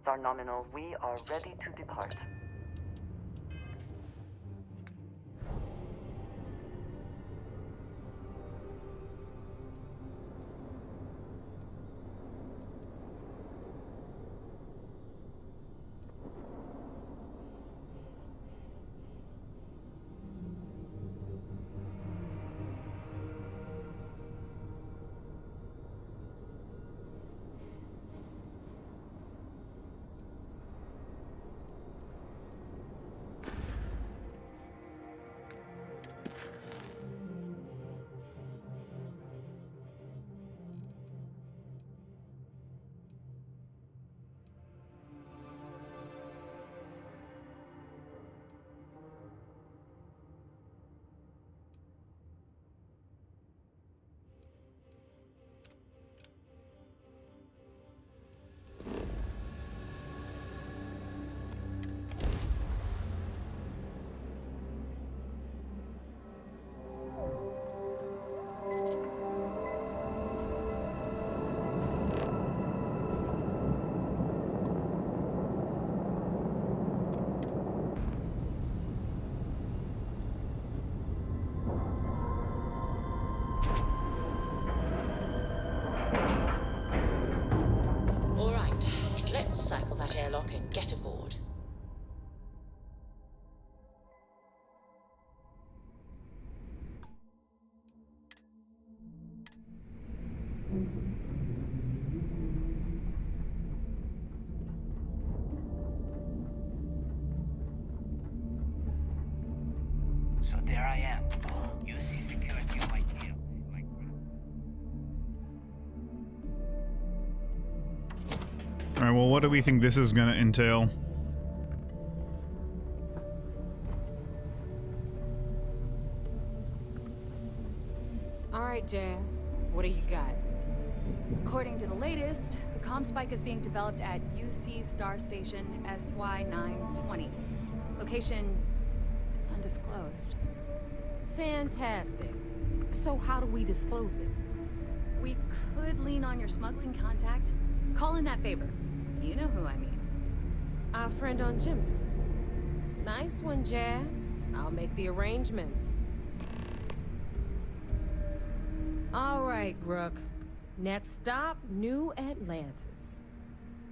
are nominal. We are ready to depart. All right, let's cycle that airlock and get aboard. So there I am. You see security on my tail. Alright, well, what do we think this is gonna entail? All right, Jazz. What do you got? According to the latest, the comm spike is being developed at UC Star Station SY-920. Location undisclosed. Fantastic. So how do we disclose it? We could lean on your smuggling contact. Call in that favor. You know who I mean. Our friend on Jimson. Nice one, Jazz. I'll make the arrangements. All right, Rook. Next stop, New Atlantis.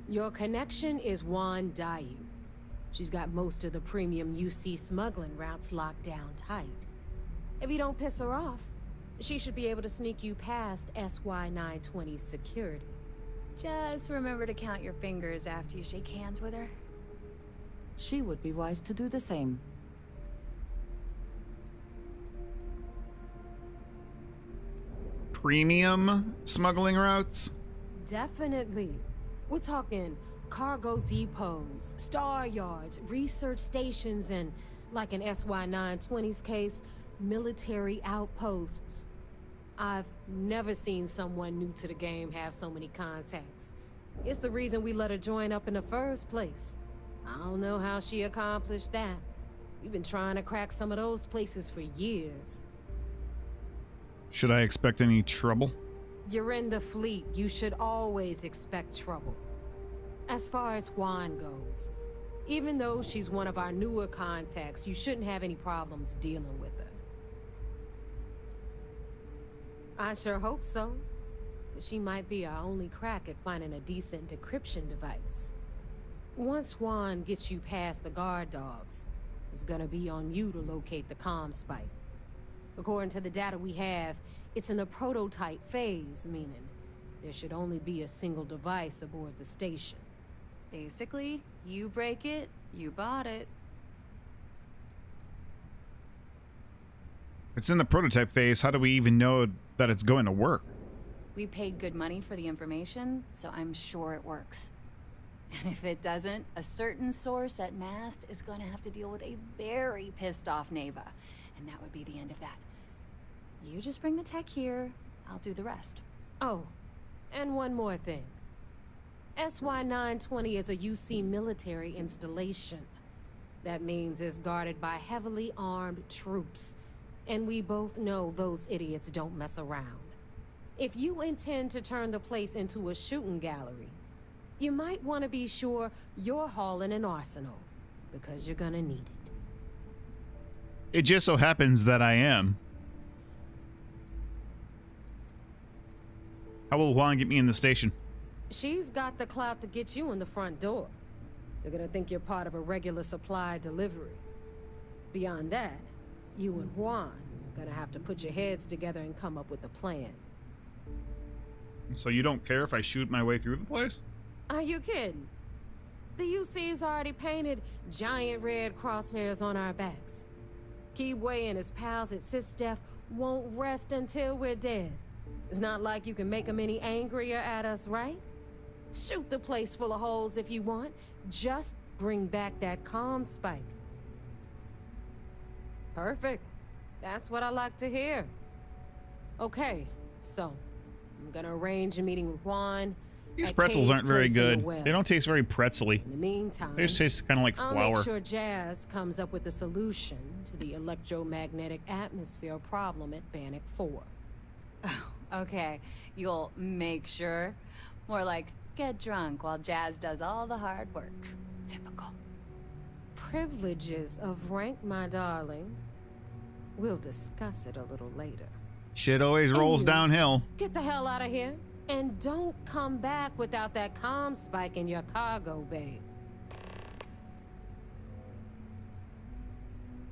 Your connection is Juan Dayu. She's got most of the premium UC smuggling routes locked down tight. If you don't piss her off, she should be able to sneak you past SY-920's security. Just remember to count your fingers after you shake hands with her. She would be wise to do the same. Premium smuggling routes? Definitely. We're talking cargo depots, star yards, research stations, and, like in SY-920's case, military outposts. I've never seen someone new to the game have so many contacts. It's the reason we let her join up in the first place. I don't know how she accomplished that. We've been trying to crack some of those places for years. Should I expect any trouble? You're in the fleet. You should always expect trouble. As far as Juan goes, even though she's one of our newer contacts, you shouldn't have any problems dealing with her. I sure hope so. 'Cause she might be our only crack at finding a decent decryption device. Once Juan gets you past the guard dogs, it's gonna be on you to locate the comm spike. According to the data we have, it's in the prototype phase, meaning there should only be a single device aboard the station. Basically, you break it, you bought it. It's in the prototype phase. How do we even know that it's going to work? We paid good money for the information, so I'm sure it works. And if it doesn't, a certain source at Mast is going to have to deal with a very pissed off Neva. And that would be the end of that. You just bring the tech here, I'll do the rest. Oh, and one more thing. SY-920 is a UC military installation. That means it's guarded by heavily armed troops. And we both know those idiots don't mess around. If you intend to turn the place into a shooting gallery, you might want to be sure you're hauling an arsenal, because you're gonna need it. It just so happens that I am. How will Juan get me in the station? She's got the clout to get you in the front door. They're gonna think you're part of a regular supply delivery. Beyond that, you and Juan are gonna have to put your heads together and come up with a plan. So you don't care if I shoot my way through the place? Are you kidding? The UC's already painted giant red crosshairs on our backs. Keyway and his pals at SysDef won't rest until we're dead. It's not like you can make them any angrier at us, right? Shoot the place full of holes if you want. Just bring back that comm spike. Perfect. That's what I like to hear. Okay, so I'm gonna arrange a meeting with Juan. These pretzels aren't very good. They don't taste very pretzely. In the meantime, they just taste kind of like I'll flour. make sure Jazz comes up with a solution to the electromagnetic atmosphere problem at Bannock 4. Okay, you'll make sure. More like get drunk while Jazz does all the hard work. Typical. Privileges of rank, my darling. We'll discuss it a little later. Shit always rolls downhill. Get the hell out of here. And don't come back without that comm spike in your cargo bay.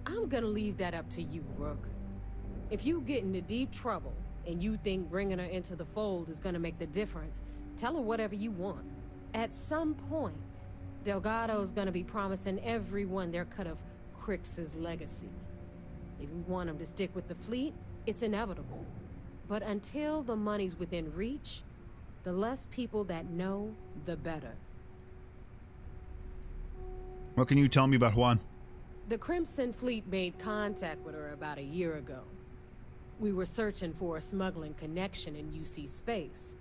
I'm gonna leave that up to you, Rook. If you get into deep trouble and you think bringing her into the fold is gonna make the difference, tell her whatever you want. At some point, Delgado's gonna be promising everyone their cut of Crix's legacy. If we want him to stick with the fleet, it's inevitable. But until the money's within reach, the less people that know, the better. What can you tell me about Juan? The Crimson Fleet made contact with her about a year ago. We were searching for a smuggling connection in UC space,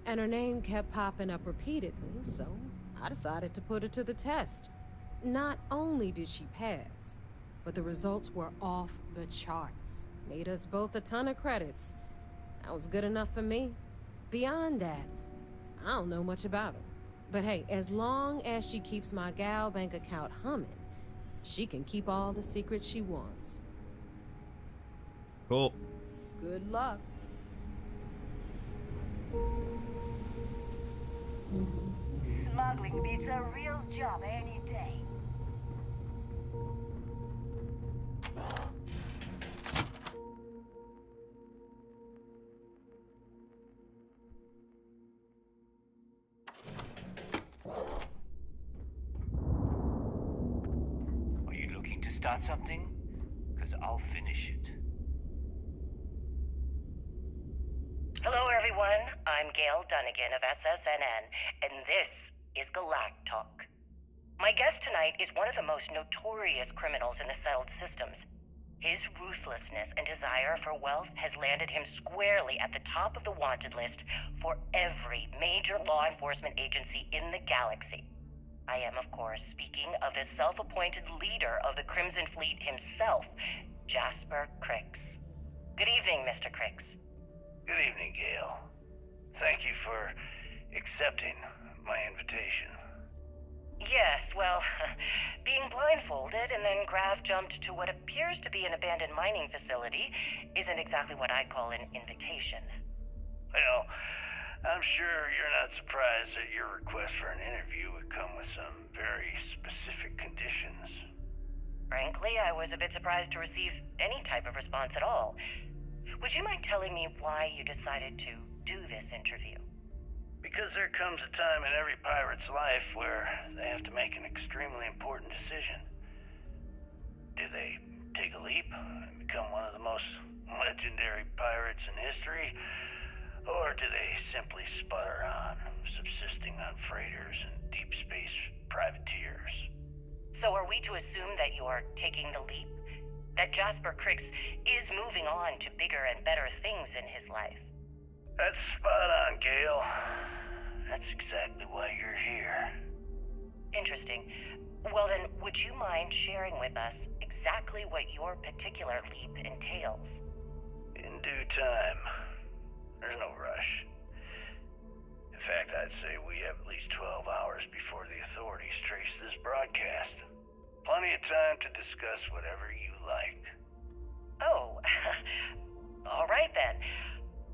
and her name kept popping up repeatedly, so I decided to put her to the test. Not only did she pass, but the results were off the charts. Made us both a ton of credits. That was good enough for me. Beyond that, I don't know much about her. But hey, as long as she keeps my gal bank account humming, she can keep all the secrets she wants. Cool. Good luck. Smuggling beats a real job any day. Are you looking to start something? Because I'll finish it. Hello, everyone. I'm Gail Dunnigan of SSNN, and this is Galactic Talk. My guest tonight is one of the most notorious criminals in the settled systems. His ruthlessness and desire for wealth has landed him squarely at the top of the wanted list for every major law enforcement agency in the galaxy. I am, of course, speaking of the self-appointed leader of the Crimson Fleet himself, Jasper Crix. Good evening, Mr. Crix. Good evening, Gail. Thank you for accepting my invitation. Yes, well, being blindfolded and then grav-jumped to what appears to be an abandoned mining facility isn't exactly what I'd call an invitation. Well, I'm sure you're not surprised that your request for an interview would come with some very specific conditions. Frankly, I was a bit surprised to receive any type of response at all. Would you mind telling me why you decided to do this interview? Because there comes a time in every pirate's life where they have to make an extremely important decision. Do they take a leap and become one of the most legendary pirates in history? Or do they simply sputter on, subsisting on freighters and deep space privateers? So are we to assume that you're taking the leap? That Jasper Crix is moving on to bigger and better things in his life? That's spot on, Gail. That's exactly why you're here. Interesting. Well then, would you mind sharing with us exactly what your particular leap entails? In due time. There's no rush. In fact, I'd say we have at least 12 hours discuss whatever you like. Oh, all right then.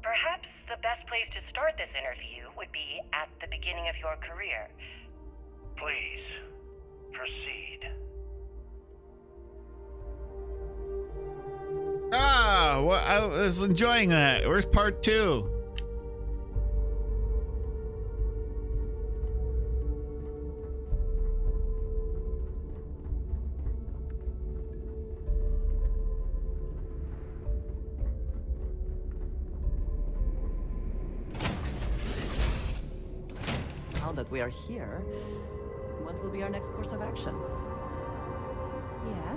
Perhaps the best place to start this interview would be at the beginning of your career. Please, proceed. Ah, well, I was enjoying that. Where's part 2? Now that we are here, what will be our next course of action? Yeah?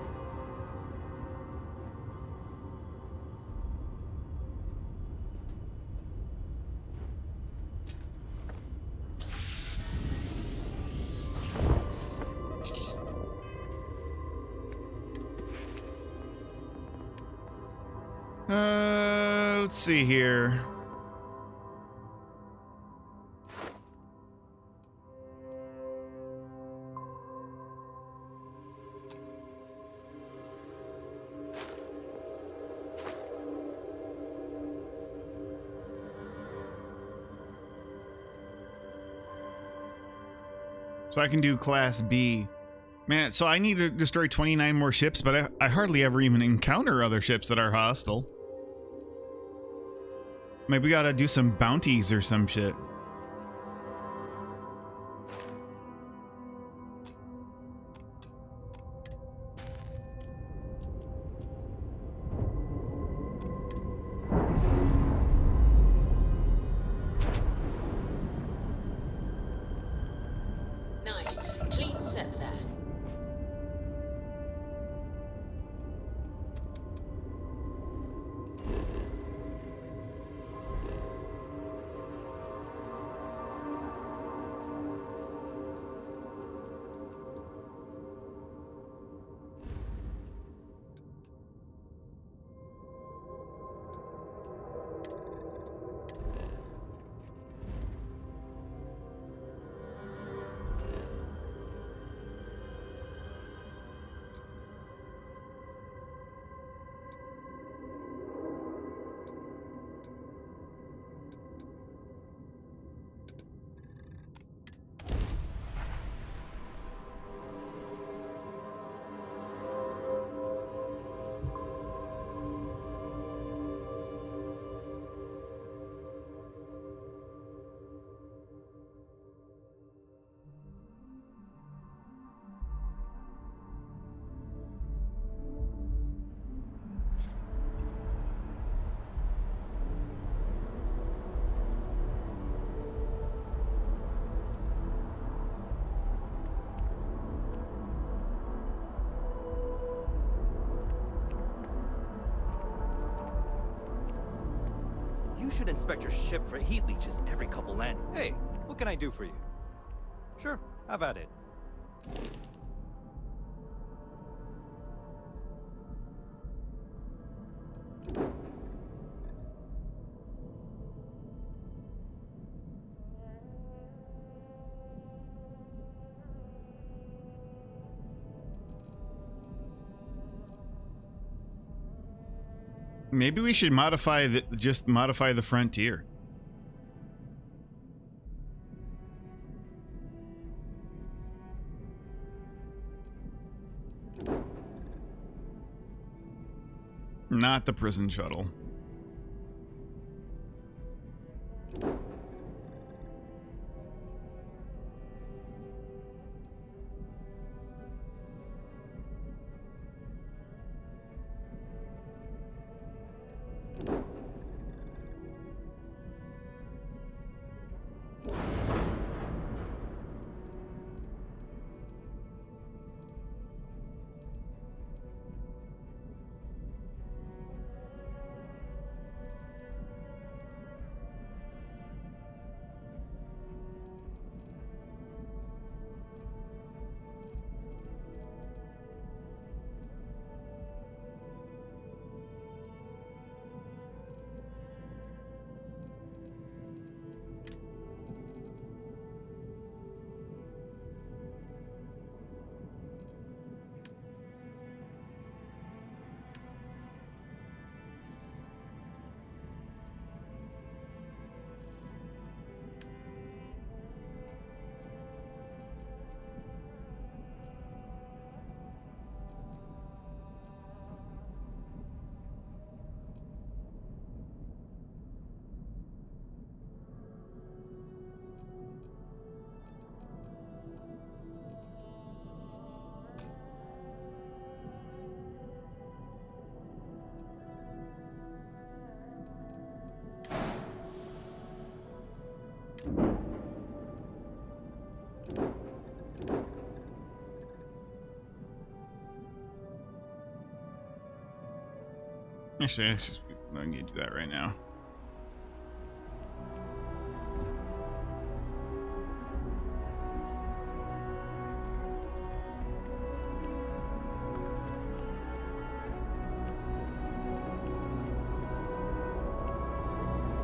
Let's see here. So I can do Class B. Man, so I need to destroy 29 more ships, but I hardly ever even encounter other ships that are hostile. Maybe we gotta do some bounties or some shit. Nice. Clean sep there. You should inspect your ship for heat leeches every couple landings. Hey, what can I do for you? Sure, have at it. Maybe we should modify just modify the Frontier. Not the prison shuttle. Actually, I need to do that right now.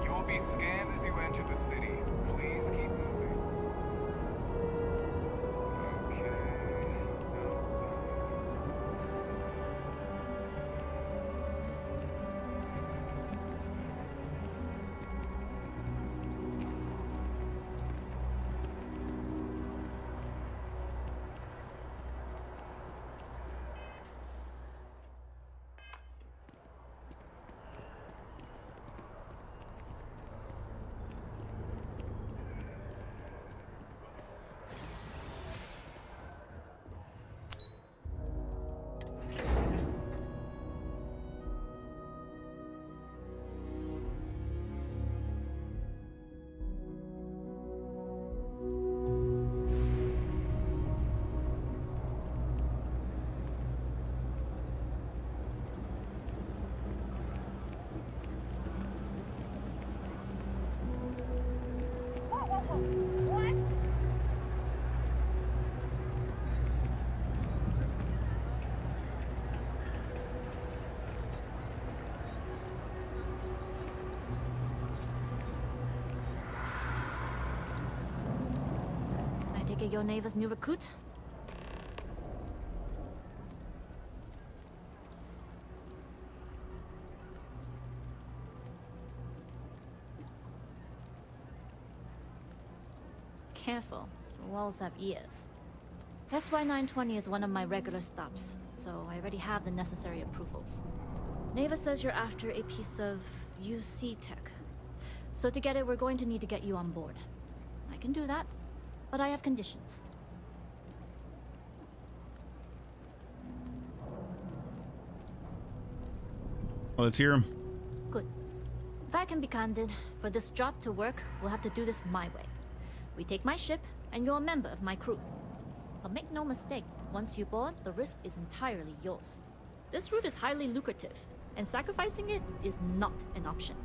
You will be scanned as you enter the city. Please keep moving. Okay. Take your neighbor's new recruit? Careful, the walls have ears. SY-920 is one of my regular stops, so I already have the necessary approvals. Neva says you're after a piece of UC tech. So to get it, we're going to need to get you on board. I can do that. But I have conditions. Well, let's hear him. Good. If I can be candid, for this job to work, we'll have to do this my way. We take my ship, and you're a member of my crew. But make no mistake, once you board, the risk is entirely yours. This route is highly lucrative, and sacrificing it is not an option.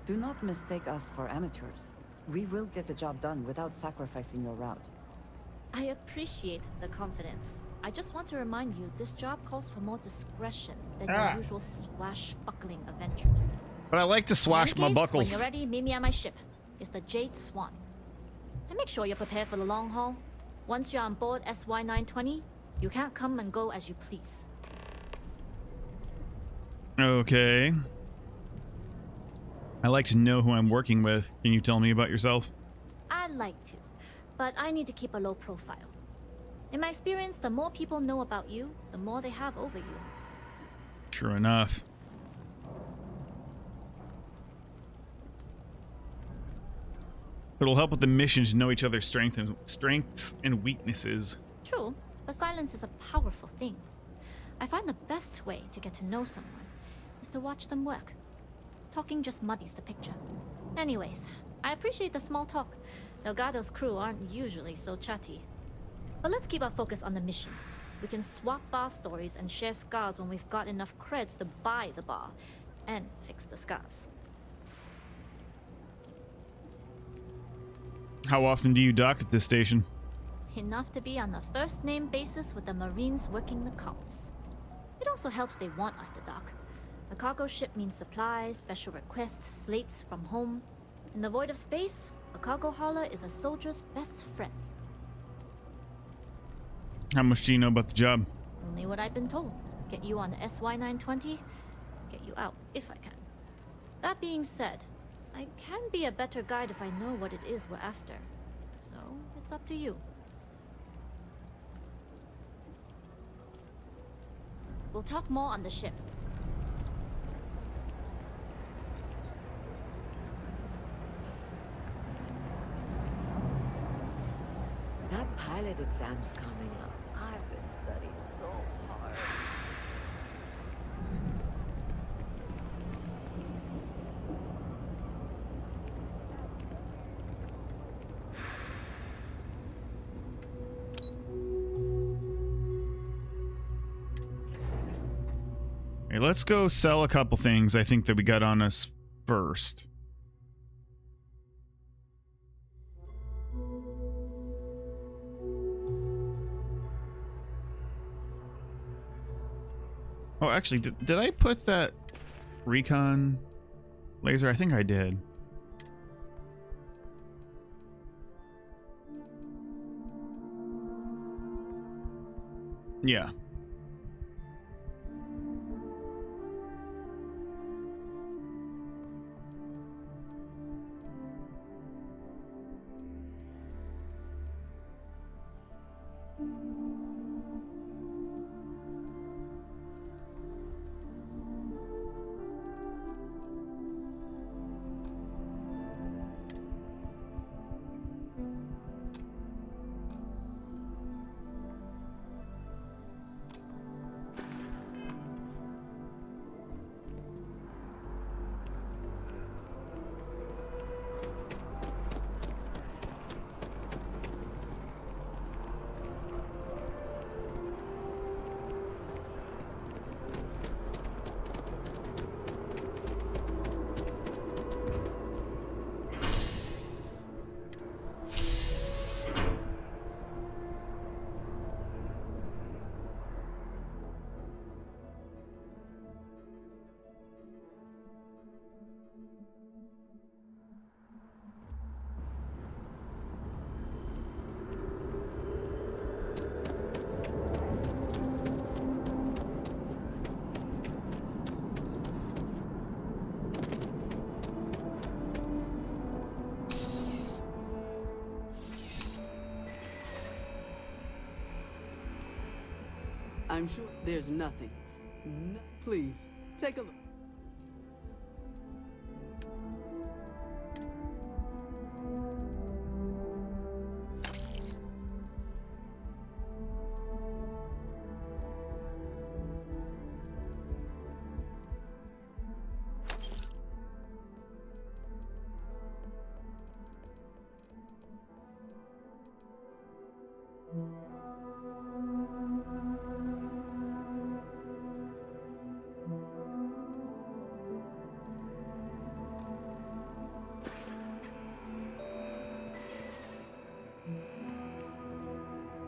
Do not mistake us for amateurs. We will get the job done without sacrificing your route. I appreciate the confidence. I just want to remind you, this job calls for more discretion than your usual swashbuckling adventures. But I like to swash my buckles. When you're ready, meet me at my ship. It's the Jade Swan. And make sure you're prepared for the long haul. Once you're on board SY-920, you can't come and go as you please. Okay. I like to know who I'm working with. Can you tell me about yourself? I'd like to, but I need to keep a low profile. In my experience, the more people know about you, the more they have over you. True enough. It'll help with the mission to know each other's strengths and weaknesses. True, but silence is a powerful thing. I find the best way to get to know someone is to watch them work. Talking just muddies the picture. Anyways, I appreciate the small talk. Delgado's crew aren't usually so chatty. But let's keep our focus on the mission. We can swap bar stories and share scars when we've got enough creds to buy the bar and fix the scars. How often do you dock at this station? Enough to be on a first-name basis with the Marines working the comms. It also helps they want us to dock. A cargo ship means supplies, special requests, slates from home. In the void of space, a cargo hauler is a soldier's best friend. How much do you know about the job? Only what I've been told. Get you on the SY-920, get you out if I can. That being said, I can be a better guide if I know what it is we're after. So, it's up to you. We'll talk more on the ship. That pilot exam's coming up. I've been studying so hard. Okay, let's go sell a couple things I think that we got on us first. Oh, actually, did I put that recon laser? I think I did. Yeah. I'm sure there's nothing. Please, take a look.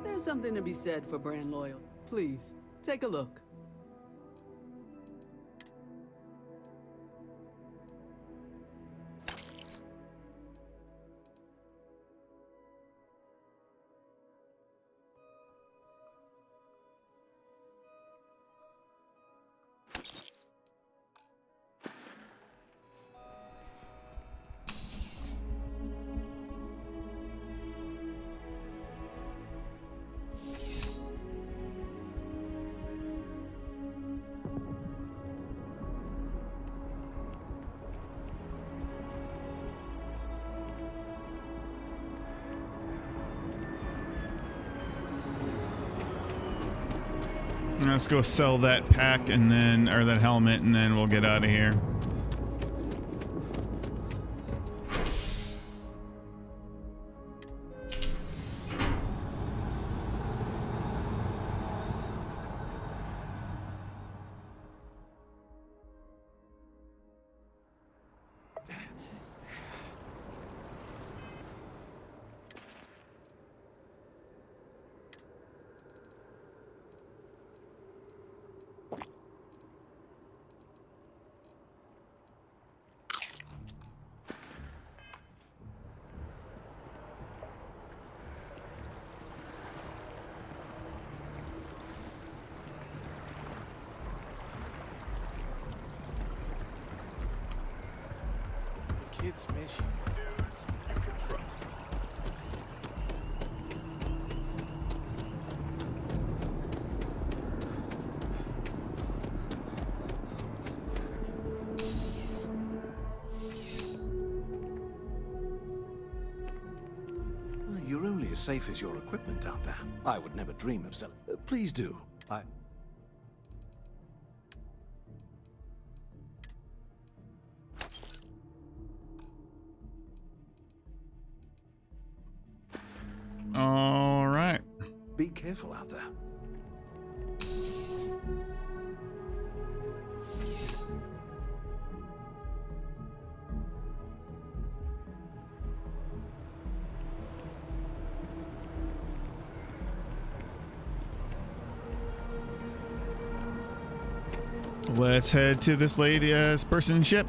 There's something to be said for brand loyal. Please, take a look. Let's go sell that pack and then, or that helmet, and then we'll get out of here. Kids miss you. You're only as safe as your equipment out there. I would never dream of selling. Please do. All right. Be careful out there. Let's head to this lady's person ship.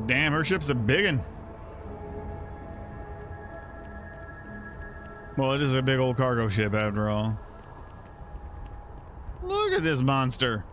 Damn, her ship's a biggin'. Well, it is a big old cargo ship after all. Look at this monster.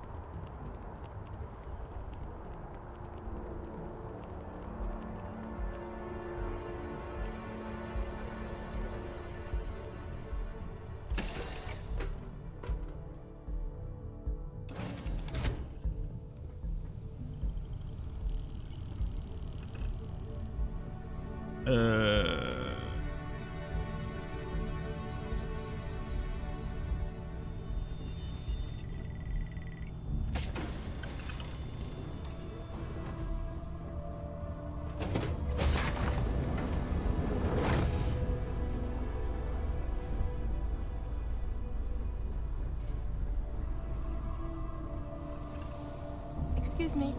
Excuse me.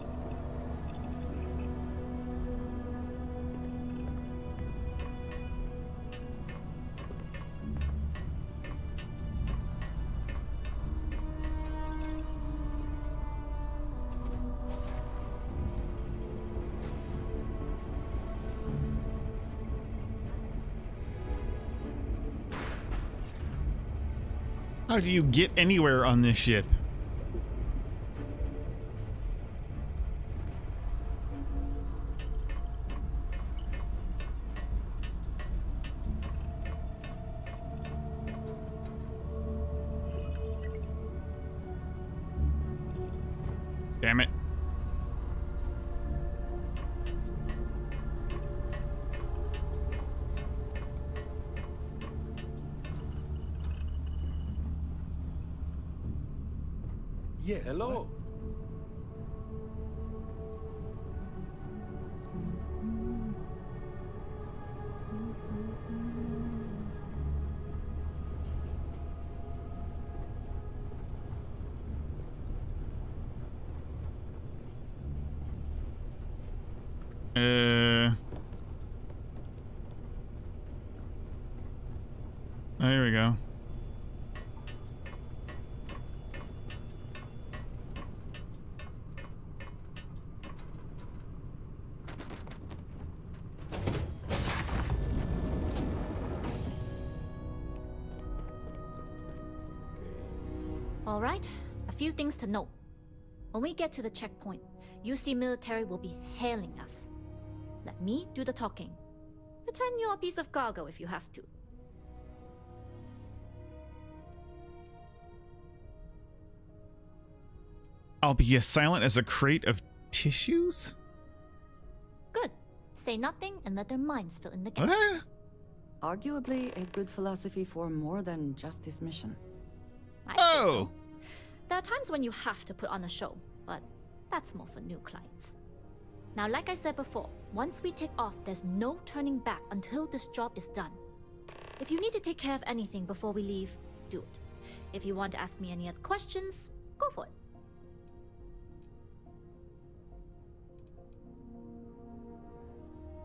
How do you get anywhere on this ship? Damn it. Yes. Hello. Oh, here we go. All right, a few things to note. When we get to the checkpoint, UC military will be hailing us. Let me do the talking. Pretend you're a piece of cargo if you have to. I'll be as silent as a crate of tissues? Good. Say nothing and let their minds fill in the gaps. What? Arguably a good philosophy for more than just this mission. Oh! There are times when you have to put on a show, but that's more for new clients. Now, like I said before, once we take off, there's no turning back until this job is done. If you need to take care of anything before we leave, do it. If you want to ask me any other questions, go for it.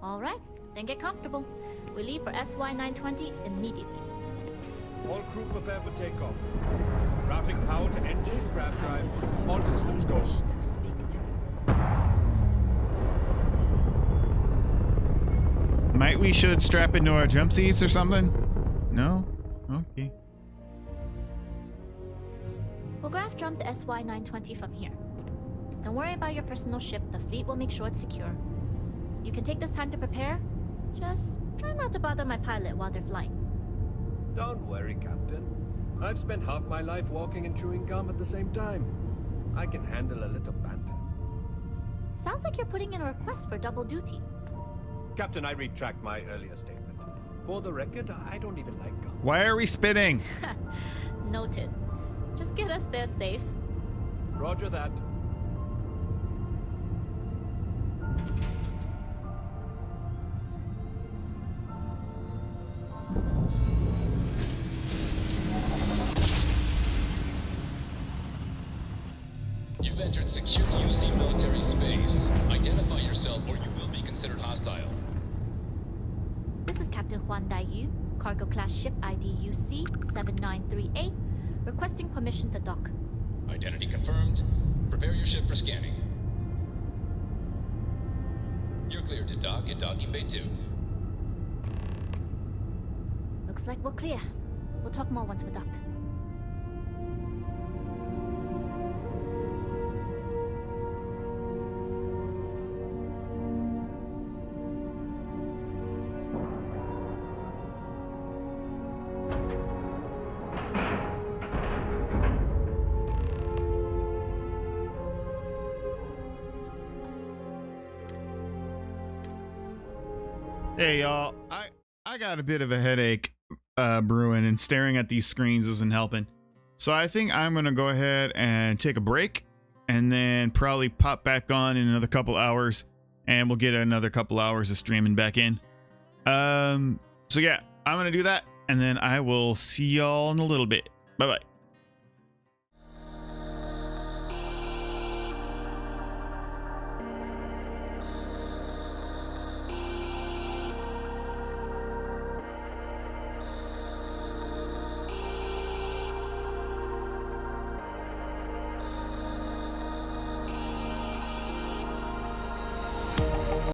All right, then get comfortable. We leave for SY-920 immediately. All crew prepare for takeoff. Routing power to engines, grav drive. All systems go. To speak to you. Might we should strap into our jump seats or something? No? Okay. We'll grav jump the SY-920 from here. Don't worry about your personal ship. The fleet will make sure it's secure. You can take this time to prepare. Just try not to bother my pilot while they're flying. Don't worry, Captain. I've spent half my life walking and chewing gum at the same time. I can handle a little banter. Sounds like you're putting in a request for double duty. Captain, I retract my earlier statement. For the record, I don't even like gum. Why are we spinning? Noted. Just get us there safe. Roger that. You've entered secure UC military space. Identify yourself or you will be considered hostile. This is Captain Huan Daiyu, cargo class ship ID UC 793A, requesting permission to dock. Identity confirmed. Prepare your ship for scanning. You're cleared to dock at docking bay 2. Looks like we're clear. We'll talk more once we're docked. Hey y'all, I got a bit of a headache brewing, and staring at these screens isn't helping. So I think I'm gonna go ahead and take a break and then probably pop back on in another couple hours, and we'll get another couple hours of streaming back in. So yeah, I'm gonna do that, and then I will see y'all in a little bit. Bye bye.